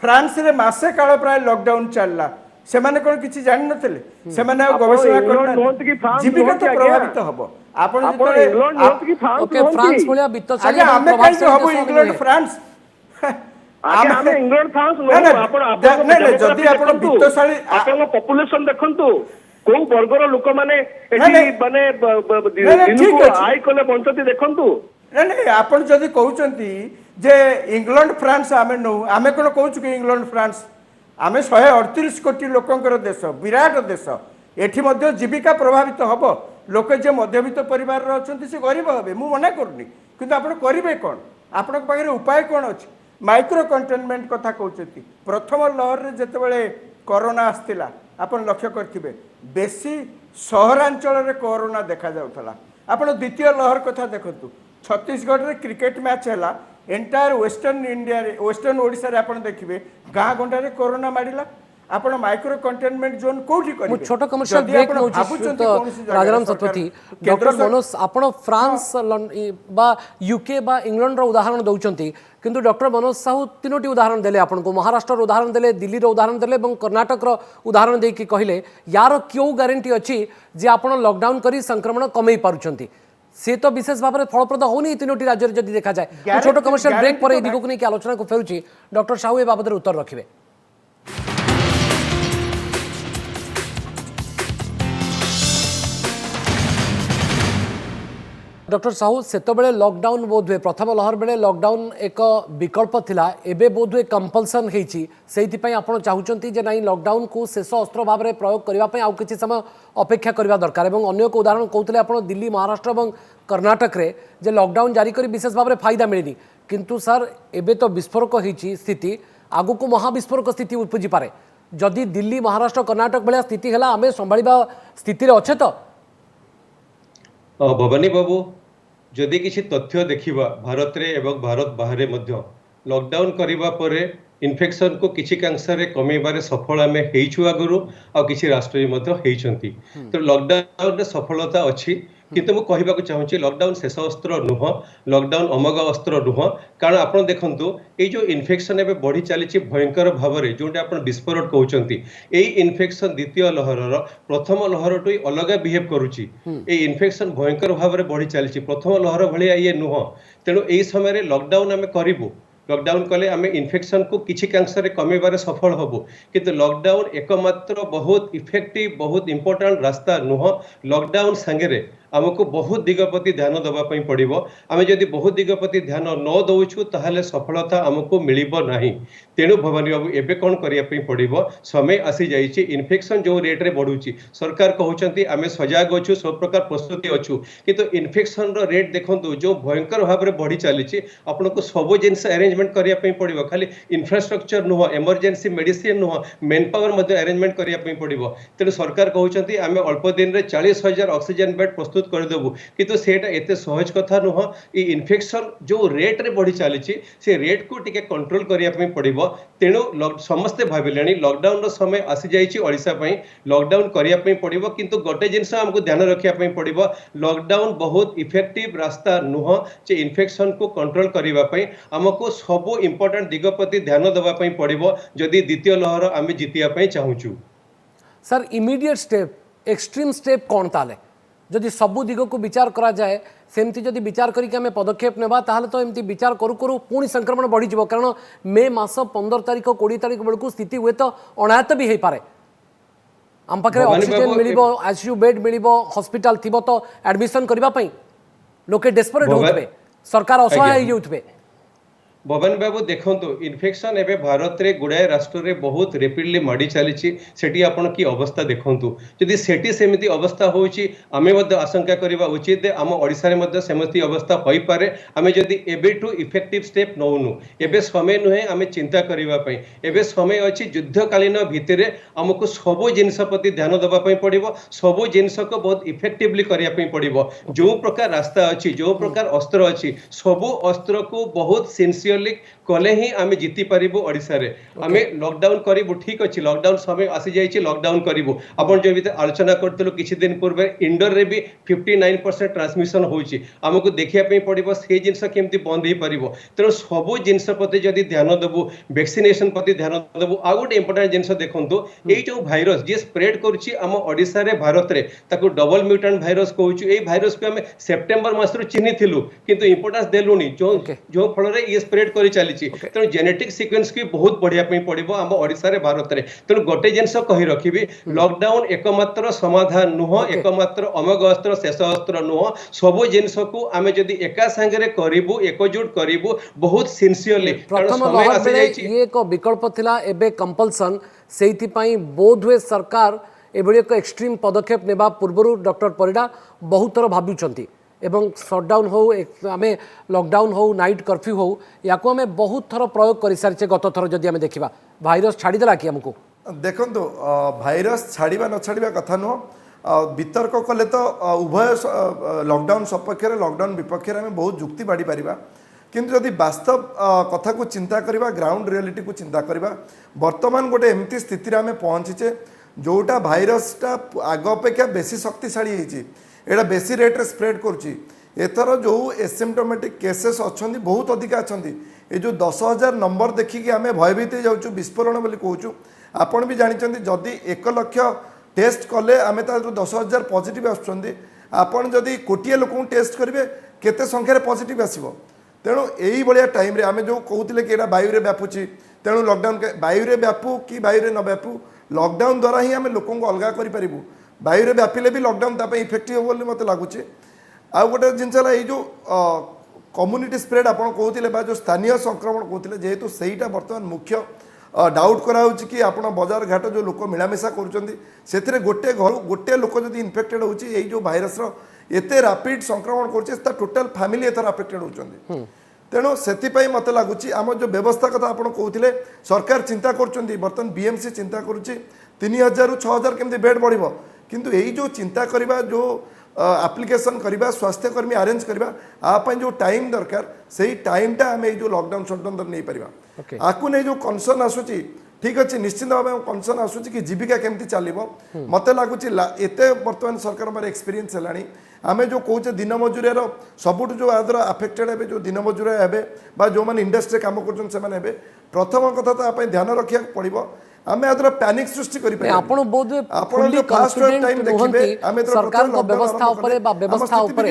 फ्रांस रे मासे काल प्राय लॉकडाउन चलला से माने कोन किछि जानि नथिले से माने गवेषणा करना जीविका तो प्रभावित हबो आपण आपण इंग्लैंड नोट की फ्रांस ओके फ्रांस भलिया वित्तशाली आगे हमें काई हबो इंग्लैंड फ्रांस आगे हमें इंग्लैंड फ्रांस नो आपण नहीं जदि आपण वित्तशाली आपण पॉपुलेशन देखंतु को वर्गर लोक माने एठी माने दिनको आय कले बंचती देखंतु नहीं आपण जदि कहउचंती जे इंग्लैंड फ्रांस आमे नो आमे कोन कहउछु कि इंग्लैंड फ्रांस आमे 138 कोटी लोकंकर देश विराट देश एठी मध्य जीविका प्रभावित हबो लोक जे मध्यवित्त परिवार रे अछंती से गरीब हबे मु मना करनी किंतु आपण करिवे कोन आपण पाखरे उपाय कोन अछि माइक्रो कंटेनमेंट कथा कहउचंती प्रथम लहर रे जेतेबेले कोरोना आस्तिला आपण लक्ष्य करथिबे बेसी सहरांचल रे कोरोना देखा जाउथला आपण द्वितीय लहर कथा देखंतु छत्तीसगढ़ रे क्रिकेट मैच हैला एंटायर वेस्टर्न इंडिया रे वेस्टर्न ओडिसा रे आपण देखिबे गाँ गंडा रे कोरोना मारिला आपण माइक्रो कंटेनमेंट जोन कोठी करिवे मु छोटो कमर्शियल ब्रेक नउछि राजाराम शतपथी डॉक्टर मनोज आपण फ्रांस बा यूके बा इंग्लैंड रो उदाहरण दउचंती किंतु डॉक्टर मनोज साहू तीनोटी उदाहरण देले आपण को महाराष्ट्र रो उदाहरण देले दिल्ली रो उदाहरण देले এবং कर्नाटक रो उदाहरण देई कि कहिले यार क्यों गारंटी अछि जे आपण लॉकडाउन करी संक्रमण कमई पारुचंती से तो विशेष भाव में फलप्रद होनी तीनोटी राज्य जदि देखा जाए छोटो कमर्शियल ब्रेक पर दिगो को नहीं आलोचना को फेरुची डॉक्टर साहू ए बाबद उत्तर रखिबे डॉक्टर साहू सेतबेले लॉकडाउन बोध हुए प्रथम लहर बेले लॉकडाउन एक विकल्प थिला एबे बोध हुए कंपल्सन हेची सेति पई आपण चाहुचंती जे नाही लॉकडाउन को शेष अस्त्र भाव में प्रयोग करबा पई आउ किछि समय अपेक्षा करबा दरकार एवं अन्य को उदाहरण कहउतले आपण दिल्ली महाराष्ट्र एवं कर्नाटक रे जे लॉकडाउन जारी करी विशेष भाव में फायदा मिलिनी किंतु सर एबे तो विस्फोरक हेची स्थिति आगु को महाविस्फोरक स्थिति उपजी पारे जदि दिल्ली महाराष्ट्र कर्नाटक भलिया स्थिति हला आमे संभाळिबा स्थिति रे अच्छे तो भवानी बाबू जदि किसी तथ्य देखिबा भारत रे एवं भारत बाहर मध्य लॉकडाउन करिबा परे इन्फेक्शन को किसी कांशरे कमेबारे सफल आमे हेइछु आगुरु आ किसी राष्ट्र मध्य हेइछंती तो लॉकडाउन रे सफलता अछि किंतु मु कहबा को चाहूची लॉकडाउन शेष अस्त्र नुह लॉकडाउन अमग अस्त्र नुह कारण आपण देखंतु ए जो इन्फेक्शन एबे बढ़ी चली भयंकर भाव में जोटा आपण विस्फोरक कहउचंती ए इन्फेक्शन द्वितीय लहरर प्रथम लहर टू अलग बिहेव करूची ए इन्फेक्शन भयंकर भाव में बढ़ी चली प्रथम लहर भलिया ये नुह तेणु ए समय रे लॉकडाउन आमे करिबु लॉकडाउन कले आमे इन्फेक्शन को किसी कांशरे कमेबारे सफल हबो किंतु लॉकडाउन एकमात्र बहुत इफेक्टिव बहुत इंपोर्टेंट रास्ता नुह लॉकडाउन संगे आमको बहुत दिगप्रति ध्यान देवा पड़ो आम जदि बहुत दिगप्रति ध्यान न दौचु ताहले सफलता आमको मिलिबो नाही तेणु भवानी बाबू एबे कौन करने पड़ो समय आसी जाइए इन्फेक्शन जो रेट रे बढ़ुची सरकार कहते आम सजग अच्छु सब प्रकार प्रस्तुति अच्छु किंतु इन्फेक्शन रो रेट देखो जो भयंकर भाव में बढ़ी चली आपको सब जिनस अरेंजमेंट करने पड़ो खाली इंफ्रास्ट्रक्चर नुह इमरजेंसी मेडिसिन नुह मेन पावर अरेंजमेंट करने पड़ो तेणु सरकार कहते आम अल्प दिन में 40,000 ऑक्सीजन बेड प्रस्तुत करदेबू किंतु सेटा एते सहज कथा नुह ई इन्फेक्शन जो रेट रे बढ़ी चली से रेट को टिके कंट्रोल करने पड़ो तेणु समस्ते भाविले लॉकडाउन रो समय आसी जाइए ओडिशा पई लॉकडाउन करने पड़ो किंतु गोटे जिनस हमको ध्यान रखा पड़ो लॉकडाउन बहुत इफेक्टिव रास्ता नुह जे इन्फेक्शन को कंट्रोल करने आमको सब इंपोर्टेंट दिग प्रति ध्यान देवा पड़ो जदि द्वितीय लहर आम जीतिया चाहूँ sir immediate step extreme step कौन ताले जदि सबु दिग को विचार करा जाए सेमती जदि विचार करके आम पदक्षेप नेबा ताहले तो एमती विचार करू करू पुणी संक्रमण बढ़ी जाव कारण मे मास 15 तारिख 20 तारिख बेलू स्थिति हुए तो अनायत भी हो पारे आम पाखे ऑक्सीजन मिलिबो आईसीयू बेड मिलिबो हॉस्पिटल थिबो तो एडमिशन करबा पई लोके डेस्परेट होतबे सरकार असहाय होतबे भवन बाबू देखो इन्फेक्शन एवं भारत रे गुड़ाए राष्ट्र रे बहुत रेपिडली माड़ी चली सेठी आपण की अवस्था देखु जदि सेठी सेमिति अवस्था होची आमे मध्य आशंका करबा उचित आम ओडिसा रे मध्य सेमिति अवस्था होई पारे आमे जदि एबेठू इफेक्टिव स्टेप नौनु एबे समय नुहे आमे चिंता करबा पई एबे समय अछि युद्धकालीन भितरे हमको सबो जिंस प्रति ध्यान देबा पई पड़िबो सबो जिंस को बहुत इफेक्टिवली करिया पई पड़िबो जो प्रकार रास्ता अछि जो प्रकार अस्त्र अछि सबो अस्त्र को बहुत सिंसियर कले ही आमे जीति पारिबो ओडिसा रे आमे लॉकडाउन करिबो ठीक अछि लॉकडाउन समय आसी जाइछि लॉकडाउन करिबो आपण जे बिते आलोचना करतलो किछि दिन पूर्व इंडोर रे भी 59% ट्रांसमिशन होछि हमको देखिया पे पड़िबो से जिंस केमति बंद ही पारिबो तेरो सबो जिंस प्रति जदि ध्यान देबो वैक्सीनेशन प्रति ध्यान देबो आ गुड इंपोर्टेंट जिंस देखंतु एई जो भाइरस जे स्प्रेड करछि हम ओडिसा रे भारत रे ताको डबल म्यूटेंट भाइरस कहउछु एई भाइरस को हमें सेप्टेम्बर मास रो चिन्हि थिलु किंतु इंपोर्टेंस देलुनी जो फल रे ये स्प्रेड करि चली तेणु जेनेटिक सिक्वेन्स की बहुत बढ़िया पड़ो आम ओडिसा रे भारत में तेणु गोटे जिनस कही रखी लॉकडाउन एकमात्र समाधान नुह एकमात्र अमोघ अस्त्र शेष अस्त्र नुह सबो जिनस को आम जदि एका सांगे करिबु एकजुट करिबु बहुत सिंसियरली प्रथम लहर बेले ये एक विकल्प थिला एबे कंपल्सन सेइथि पई बोधवे सरकार एभली एक एक्सट्रीम पदक्षेप नेबा पूर्व डॉक्टर परिडा बहुत थर भाबुचंती एवं सटडाउन हो आम लॉकडाउन हो नाइट कर्फ्यू हो या आम बहुत थर प्रयोग कर सारी गत थर जदि आम देखा भाइरस छाड़देला कि आमको देखो भाइरस छाड़ा न छाड़ा कथा नुह वितर्क कले तो उभय लॉकडाउन सपक्ष लॉकडाउन विपक्ष आम बहुत जुक्ति बाड़ी पार किंतु जदि वास्तव कथा को चिंता करवा ग्राउंड रियलिटी को चिंता करवा वर्तमान गोटे एमती स्थिति आम पहुँचीचे जोटा भाइरसटा आग अपेक्षा बेसी शक्तिशाली होती एटा बेसी रेट्रे स्प्रेड करुच्ची एथर जो एसिम्टोमेटिक केसेस अच्छा बहुत अधिक अच्छा ये जो 10,000 नंबर देखिकी आम भयभीत जाऊँ विस्फोरण बोली कहूँ आपण भी जानते जदि 1 लाख टेस्ट कले आम 10,000 पॉजिटिव आसुँच आपड़ जदि कोटिए लोक टेस्ट करेंगे केते संख्यार पॉजिटिव आसो तेणु यही भाया टाइम आम जो कहते कि वायु व्यापुची तेणु लॉकडाउन वायु व्यापू कि वायु न व्यापू लॉकडाउन द्वारा ही आम लोक अलग करूँ वायु व्यापिले भी लॉकडाउन ताप इफेक्टिव हो मत लगुच आउ गोटे जिनस है जो कम्युनिटी स्प्रेड आप कहते जो स्थानीय संक्रमण कहते जेहेतु सहीटा बर्तमान मुख्य डाउट कराऊँ कि आप बजार घाट जो लोक मिलामिशा कर गोटे घर गोटे लोक जब इनफेक्टेड होती जो भाइरस एत रैपिड संक्रमण कर टोटाल फैमिली एथर अफेक्टेड होती तेणु से मत लगुच आम जो व्यवस्था कथा आप कहते सरकार चिंता कर बर्तमान बीएमसी चिंता करुच्ची 3,000 ରୁ 6,000 केमती बेड बढ़ किंतु यही जो चिंता करवा जो एप्लिकेशन करवा स्वास्थ्यकर्मी अरेंज करवा आप जो टाइम दरकार से ही टाइमटा आम जो लॉकडाउन सटडाउन नहीं पार आपको नहीं जो कनसर्न आसूची ठीक अच्छे निश्चित भाव कनसर्न आसूची कि जीविका केमती चलो मत लगुच एत बर्तमान सरकार एक्सपीरियंस है आम जो कौचे दिन मजुरियार सबुठ जो आदर अफेक्टेड हे जो दिन मजुरिया हे जो मैंने इंडस्ट्री काम कर प्रथम कथा तो आप ध्यान रखा पड़ो आमे आदर पैनिक सृष्टि करि पारे आपण बोध फुल्ली कॉन्फिडेंट नहंती सरकार को व्यवस्था ऊपर बा व्यवस्था ऊपर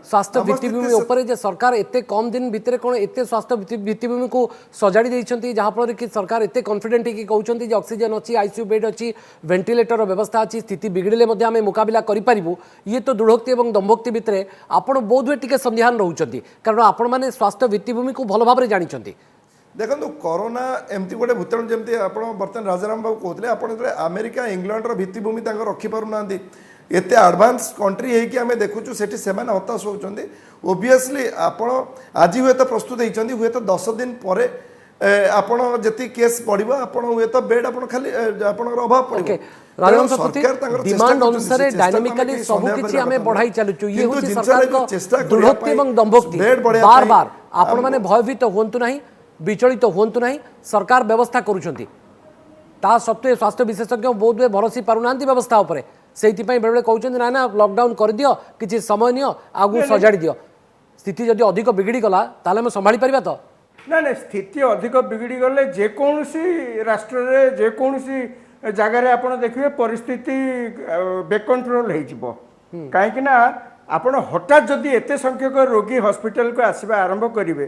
स्वास्थ्य भित्तिभूमि ऊपर जे सरकार एते कम दिन भितरे कोन एते स्वास्थ्य भित्तिभूमि को सजाड़ी दैछंती जहा फल कि सरकार एते कॉन्फिडेंट कि कहउछंती जे ऑक्सीजन अछि आईसीयू बेड अछि वेंटिलेटर व्यवस्था अछि स्थिति बिगड़ले मध्ये आमे मुकाबला करि परिबु ये तो दृढ़ोक्ति एवं दंभोक्ति भितरे आपण बोध टिके संध्यान रहउछंती कारण आपण माने स्वास्थ्य भित्तिभूमि को भलो भाबरे जानिछंती देखो कोरोना एमती गोटे भूताणु जमी आप बर्तमान राजाराम बाबू कहते आप अमेरिका इंग्लैंड भित्तिभूमि रखी पार ना एत आडभांस कंट्री है आम देखुचु से हताश होती ओबियसली आप आज हुए तो प्रस्तुत होती हुए तो 10 दिन पर आपण जी केस बढ़ आप हुए तो बेड आप खाली अभाव पड़े डिमांड अनुसार डायनामिकली सब किछि हमें बढ़ाई चलुचु ये होची सरकार को दृढ़ोक्ति एवं दंभोक्ति बार बार आपण माने भयभीत होंतु नहीं विचलित तो होंतु नहीं सरकार व्यवस्था करुछंती ता सत्वे स्वास्थ्य विशेषज्ञ बहुत वे भरोसी पारुनांती व्यवस्था उपरे सेति पई बेले कहउछंती ना ना लॉकडाउन कर दियो किछि समय नियो आगु सजाड़ी दियो स्थिति जदि अधिक बिगड़ी गला ताले हम संभाली परिबा तो ना ना स्थिति अधिक बिगड़ी गले जे कोनसी राष्ट्र रे जे कोनसी जगह रे आपण देखिबे परिस्थिति बेकंट्रोल हे जिवो कहीं आपण हठात जदि एते संख्यक रोगी हॉस्पिटल को आसवा आरंभ करेंगे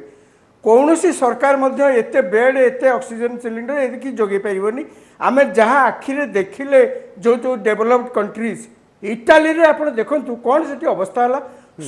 कौन सी सरकार मध्य एते बेड एते ऑक्सीजन सिलिंडर एदिकी जोगे पारिबनी आमे जहाँ आखिरे देखिले जो जो डेवलप्ड कंट्रीज इटाली रे आपण देखंतु कौन सेठी अवस्था हला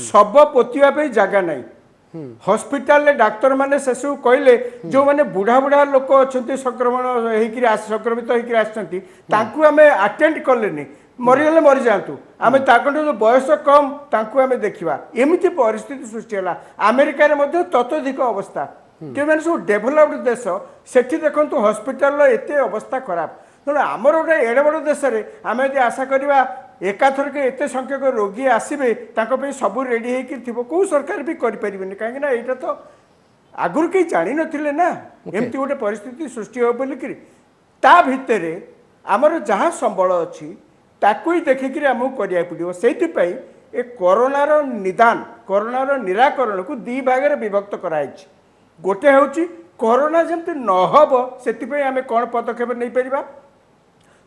सब पोतिया पे जगह नहीं हॉस्पिटल रे डाक्टर माने सेसु कहले जो माने बुढ़ा बुढ़ा लोक अछंती संक्रमण हेकि संक्रमित हेकि आछंती तांकु आमे अटेंड करलेनी मरीगले मरी जातु आमे ताकंटो जो बयस कम तांकु आमे देखिबा एमिति परिस्थिति सृष्टि हला अमेरिका रे मध्ये ततोधिक अवस्था कि माने सब डेवलप्ड देश सेठी देखंतु हॉस्पिटल रे एते अवस्था खराब तेणु आमर गोटे एडे बड़ देश रे आमे यदि आशा करबा एकाथर के एते संख्यक रोगी आसबे तांको पे सब रेडी हेकि थिबो को सरकार भी करि परिबेनी काहे ना एटा तो आगुर के जानि नथिले ना एमती गोटे परिस्थिति सृष्टि हो बोली कि ता भितरे आमर जहाँ संबल अछि ताकू ही देखिक आमको करिया पड़ो से ए कोरोनार निदान कोरोनार निराकरण को दी भाग विभक्त कराई गोटे हूँ कोरोना जमती नहब से आम कौन पदक्षेप नहीं पार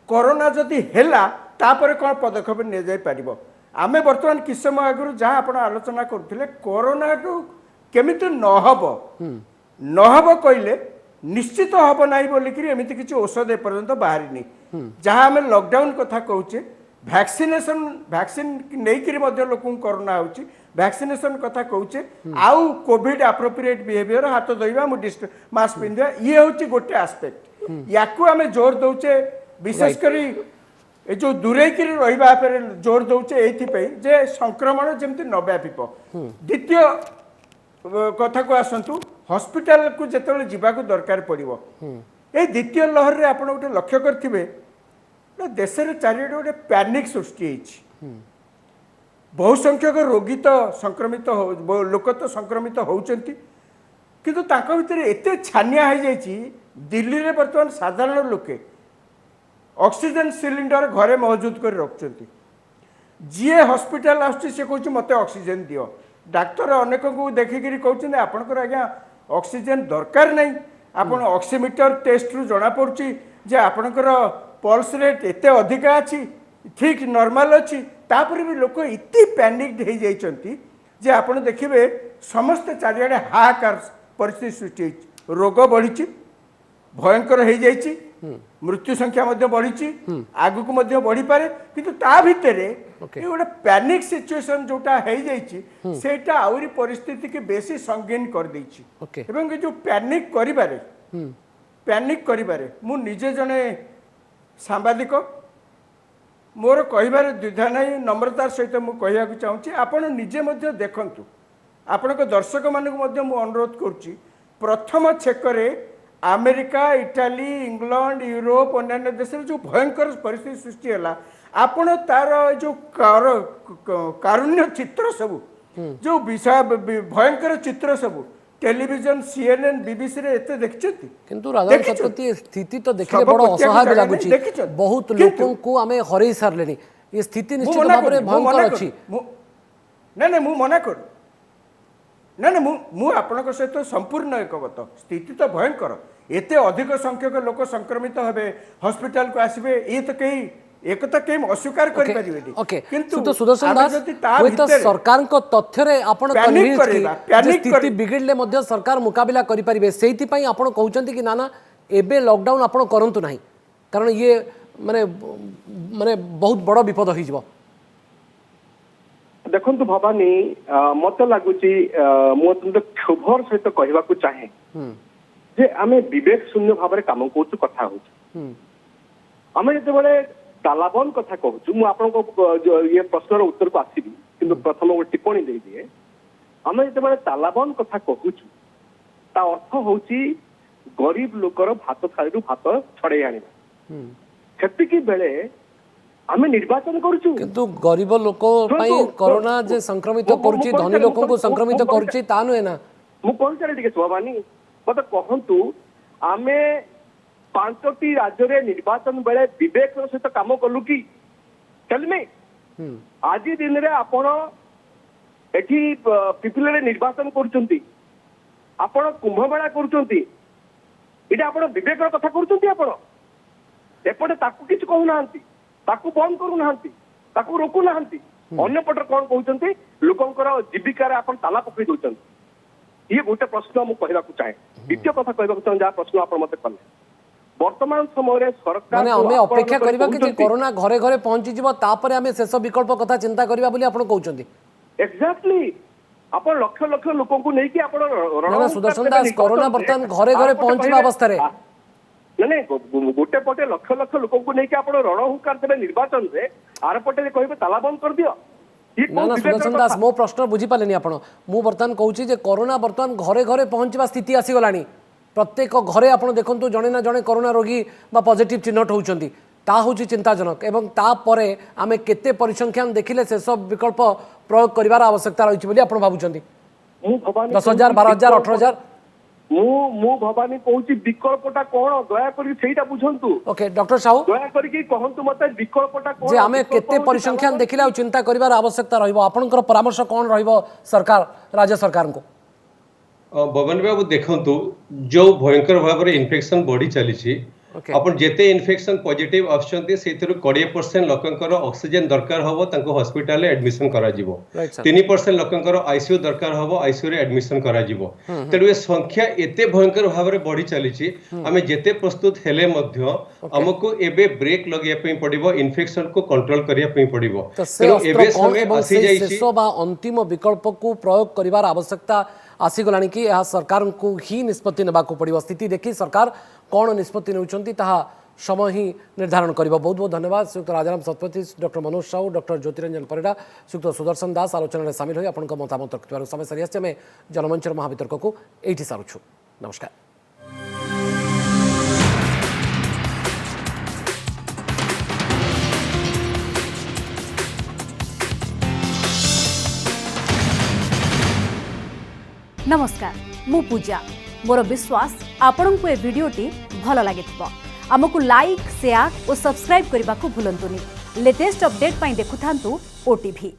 कोरोना जदि हैला तापर कौन पदक्षेप नहीं जाई पारिबो आमे वर्तमान किस समय आगु जहाँ आप आलोचना करथिले कोरोना केमिति नहब नहब कहले निश्चित हम ना बोलिक एमती किसी औषध एपर्यंत बाहरी नहीं जहाँ आम लॉकडाउन कथा कहचे वैक्सीनेशन वैक्सीन नहीं लोक कोरोना हो वैक्सीनेशन कथा कहचे आउ कोविड एप्रोप्रिएट बिहेवियर हाथ धोवा मास्क पिंधा ये हूँ गोटे आस्पेक्ट या आम जोर दौचे विशेषकर ये जो दूरेक रहा जोर दौचे ये संक्रमण जमी न व्यापिप द्वितीय कथा को आसतु हॉस्पिटल को जिते जावाक दरकार पड़ो ये द्वितीय लहर रे आप गोटे लक्ष्य करेंगे देश में चारिड़े गोटे पैनिक सृष्टि बहु संख्यक रोगी तो संक्रमित लोक तो संक्रमित होती किंतु तांको भितर एते छानिया हो जाइए दिल्ली रे बर्तमान साधारण लोके ऑक्सीजन सिलिंडर घरे मौजूद कर रखुंट जी हॉस्पिटल आसे कौन मत ऑक्सीजन दियो डाक्तर अनेक को देखिक कहते आपंकर आज्ञा ऑक्सीजन दरकार नहीं आपन ऑक्सीमीटर टेस्ट रु जना पड़ी जे आपंकर पल्स रेट एते अधिका अच्छी ठीक नॉर्मल अच्छी तापर भी लोक इतनी पैनिक्ड हो जाइए जे आपन देखिए समस्त चारिआडे हाहाकार परिस्थिति सृष्टि रोग बढ़ी भयंकर हो जाइए मृत्यु संख्या बढ़ी आगु को बढ़ी पारे किंतु ता भितरे ये गोटे पैनिक सिचुएशन जोटा हो जाइए सेटा आउरी परिस्थिति के बेसी संगीन कर देछि एवं ये जो पैनिक करिबारे मु निजे जने सांबादिक मोर कहिबार द्विधा नहीं नम्रतार सहित मु कहिया को चाहूँगी आपण निजे मध्य देखंतु आपण दर्शक मानक मु अनुरोध करुच्ची प्रथम छेकरे अमेरिका इटाली इंग्लैंड यूरोप अन्य देश में जो भयंकर परिस्थिति सृष्टि है आपण तार जो कारुण्य चित्र सब जो विषय भयंकर चित्र सब टेलीविजन सीएनएन बीबीसी रे एते देखछथि किंतु राधा शतपथी स्थिति तो देखले बड़ असहाय भी लागुची बहुत लोगों को हमें हरई सारलेनी ये स्थिति निश्चित भाव में भयंकर अछि ना ना मु मना कर ना ना मु आपनक सहित संपूर्ण एकमत स्थिति तो भयंकर एते अधिक संख्यक लोक संक्रमित हेबे हॉस्पिटल को आसीबे ये तो कहीं एक तो कहीं अस्वीकार कर परिबेनी ओके किंतु सुदर्शन दास तो सरकार को तथ्य रे आपण कन्विंस स्थिति बिगड़ले मध्य सरकार मुकाबला करि परिबे सेति पई आपण कहउचंती कि नाना एबे लॉकडाउन आपण करंतु नाही कारण ये माने माने बहुत बड़ विपद होई जबो देखंतु भवानी मते लागुची मो तुम क्षोभर सहित कहबा को चाहे जे आमे विवेक शून्य भाव काम करछु कथा होछु आमे जते बळे तालाबंद कथा कहूँ मुझे आपको ये प्रश्नर उत्तर को आसबि कि प्रथम गोटे टिप्पणी दे दिए आम जो तालाबंद कथा कहूँ ता अर्थ हूँ गरीब लोकर भात थाली भात छड़े आना सेतिकी बेले आम निर्वाचन करूँ किंतु गरीब लोक कोरोना जे संक्रमित करुच्ची धनी लोक को संक्रमित करुच्ची ता नुहे ना मुझे टे शोभानी मत कहतु आम 5टी राज्य रे निर्वाचन बेले विवेक सहित काम कलु कि चलमे आज दिन रे आपण एठी पिपिल रे निर्वाचन करूचंती आपण कुंभमेला करूचंती इटा आपण विवेक कथा करूचंती आपण एपटे ताकू किछ कहू नाहंती ताकू बंद करू नाहंती ताकू रोकू नाहंती ଅନ୍ୟପଟେ କଣ କହୁଛନ୍ତି ଲୋକଙ୍କର ଜୀବିକାର ଆପଣ ତାଲା ପକେଇ ଦଉଛନ୍ତି। ଇଏ ଗୋଟେ ପ୍ରଶ୍ନ ମୁଁ କହିବାକୁ ଚାହେଁ। ଦ୍ୱିତୀୟ କଥା କହିବାକୁ ଚାହେଁ ଯାହା ପ୍ରଶ୍ନ ଆପଣ ମତେ କଲେ ବର୍ତ୍ତମାନ ସମୟରେ ସରକାର ମାନେ ଆମେ ଅପେକ୍ଷା କରିବା କି କରୋନା ଘରେ ଘରେ ପହଞ୍ଚି ଯିବ ତାପରେ ଆମେ ଶେଷ ବିକଳ୍ପ କଥା ଚିନ୍ତା କରିବା ବୋଲି ଆପଣ କହୁଛନ୍ତି। ଏକ୍ଜାକ୍ଟଲି ଆପଣ ଲକ୍ଷ ଲକ୍ଷ ଲୋକଙ୍କୁ ନେଇକି ଆପଣ ସୁଦର୍ଶନ ଦାସ କରୋନା ବର୍ତ୍ତମାନ ଘରେ ଘରେ ପହଞ୍ଚିବା ଅବସ୍ଥାରେ ନାଇଁ ଗୋଟେ ପଟେ ଲକ୍ଷ ଲକ୍ଷ ଲୋକଙ୍କୁ ନେଇକି ଆପଣ ରଣହୁଙ୍କାର ଦେବେ ନିର୍ବାଚନରେ ଆର ପଟେ କହିବେ ତାଲା ବନ୍ଦ କରିଦିଅ। ନା ନା ସୁଦର୍ଶନ ଦାସ ମୋ ପ୍ରଶ୍ନ ବୁଝିପାରିଲେନି ଆପଣ। ମୁଁ ବର୍ତ୍ତମାନ କହୁଛି ଯେ କରୋନା ବର୍ତ୍ତମାନ ଘରେ ଘରେ ପହଞ୍ଚିବା ସ୍ଥିତି ଆସିଗଲାଣି। प्रत्येक घरे आप देखु जड़े ना जड़े कोरोना रोगी पॉजिटिव चिन्हट होती ता हूँ चिंताजनक एवं तापरे आमे केते परिसंख्यान देखिले शेष विकल्प प्रयोग करिवार आवश्यकता रही आप भावुं 10,000 12,000 18,000 मु भवानी कहूँ विकल्पटा कौन दया करा बुझंतु। ओके डॉक्टर साहू दया कहतु मत विकल्पटा कौन जे आमे केते परिसंख्यान देखिले चिंता करिवार आवश्यकता रहिबो आपनकर परामर्श कौन रहिबो सरकार राज्य सरकार को बबन बाबू देखंतु जो भयंकर भाव में इन्फेक्शन बढ़ी चली अपन जेते इन्फेक्शन पॉजिटिव आछंती सेथिरु 20% लोकंकर ऑक्सीजन दरकार हबो तांको हॉस्पिटल रे एडमिशन करा जिवो 3% लोकंकर आईसीयू दरकार हबो आईसीयू रे एडमिशन करा जिवो तेणु ए संख्या एते भयंकर भाव में बढ़ी चली आमे जेते प्रस्तुत हेले मध्य हमको एबे ब्रेक लगिया पई पड़िबो इन्फेक्शन को कंट्रोल करिया पई पड़िबो तेणु एबे समय आसी जाईछि शेष बा अंतिम विकल्प को प्रयोग करिवार आवश्यकता आसीगलानी कि यह सरकार को ही निष्पत्ति नेबाक पड़ो स्थिति देखी सरकार कौन निष्पत्ति नेउछंती ताहा समय ही निर्धारण करिबो। बहुत बहुत धन्यवाद श्रीयुक्त राजाराम शतपथी डॉक्टर मनोज साहू डॉक्टर ज्योतिरंजन परिडा श्रीयुक्त सुदर्शन दास आलोचना में सामिल होई आपन मतामत रखिबार समय सरी आछे में जनमंचर महावितर्क को एठी सारुछु। नमस्कार। नमस्कार मु पूजा मोर विश्वास आपण को ए वीडियोटी भल लगे आमको लाइक शेयर और सब्सक्राइब करने को भूलंतुनि लेटेस्ट अपडेट पाई देखुथांतु ओटीवी।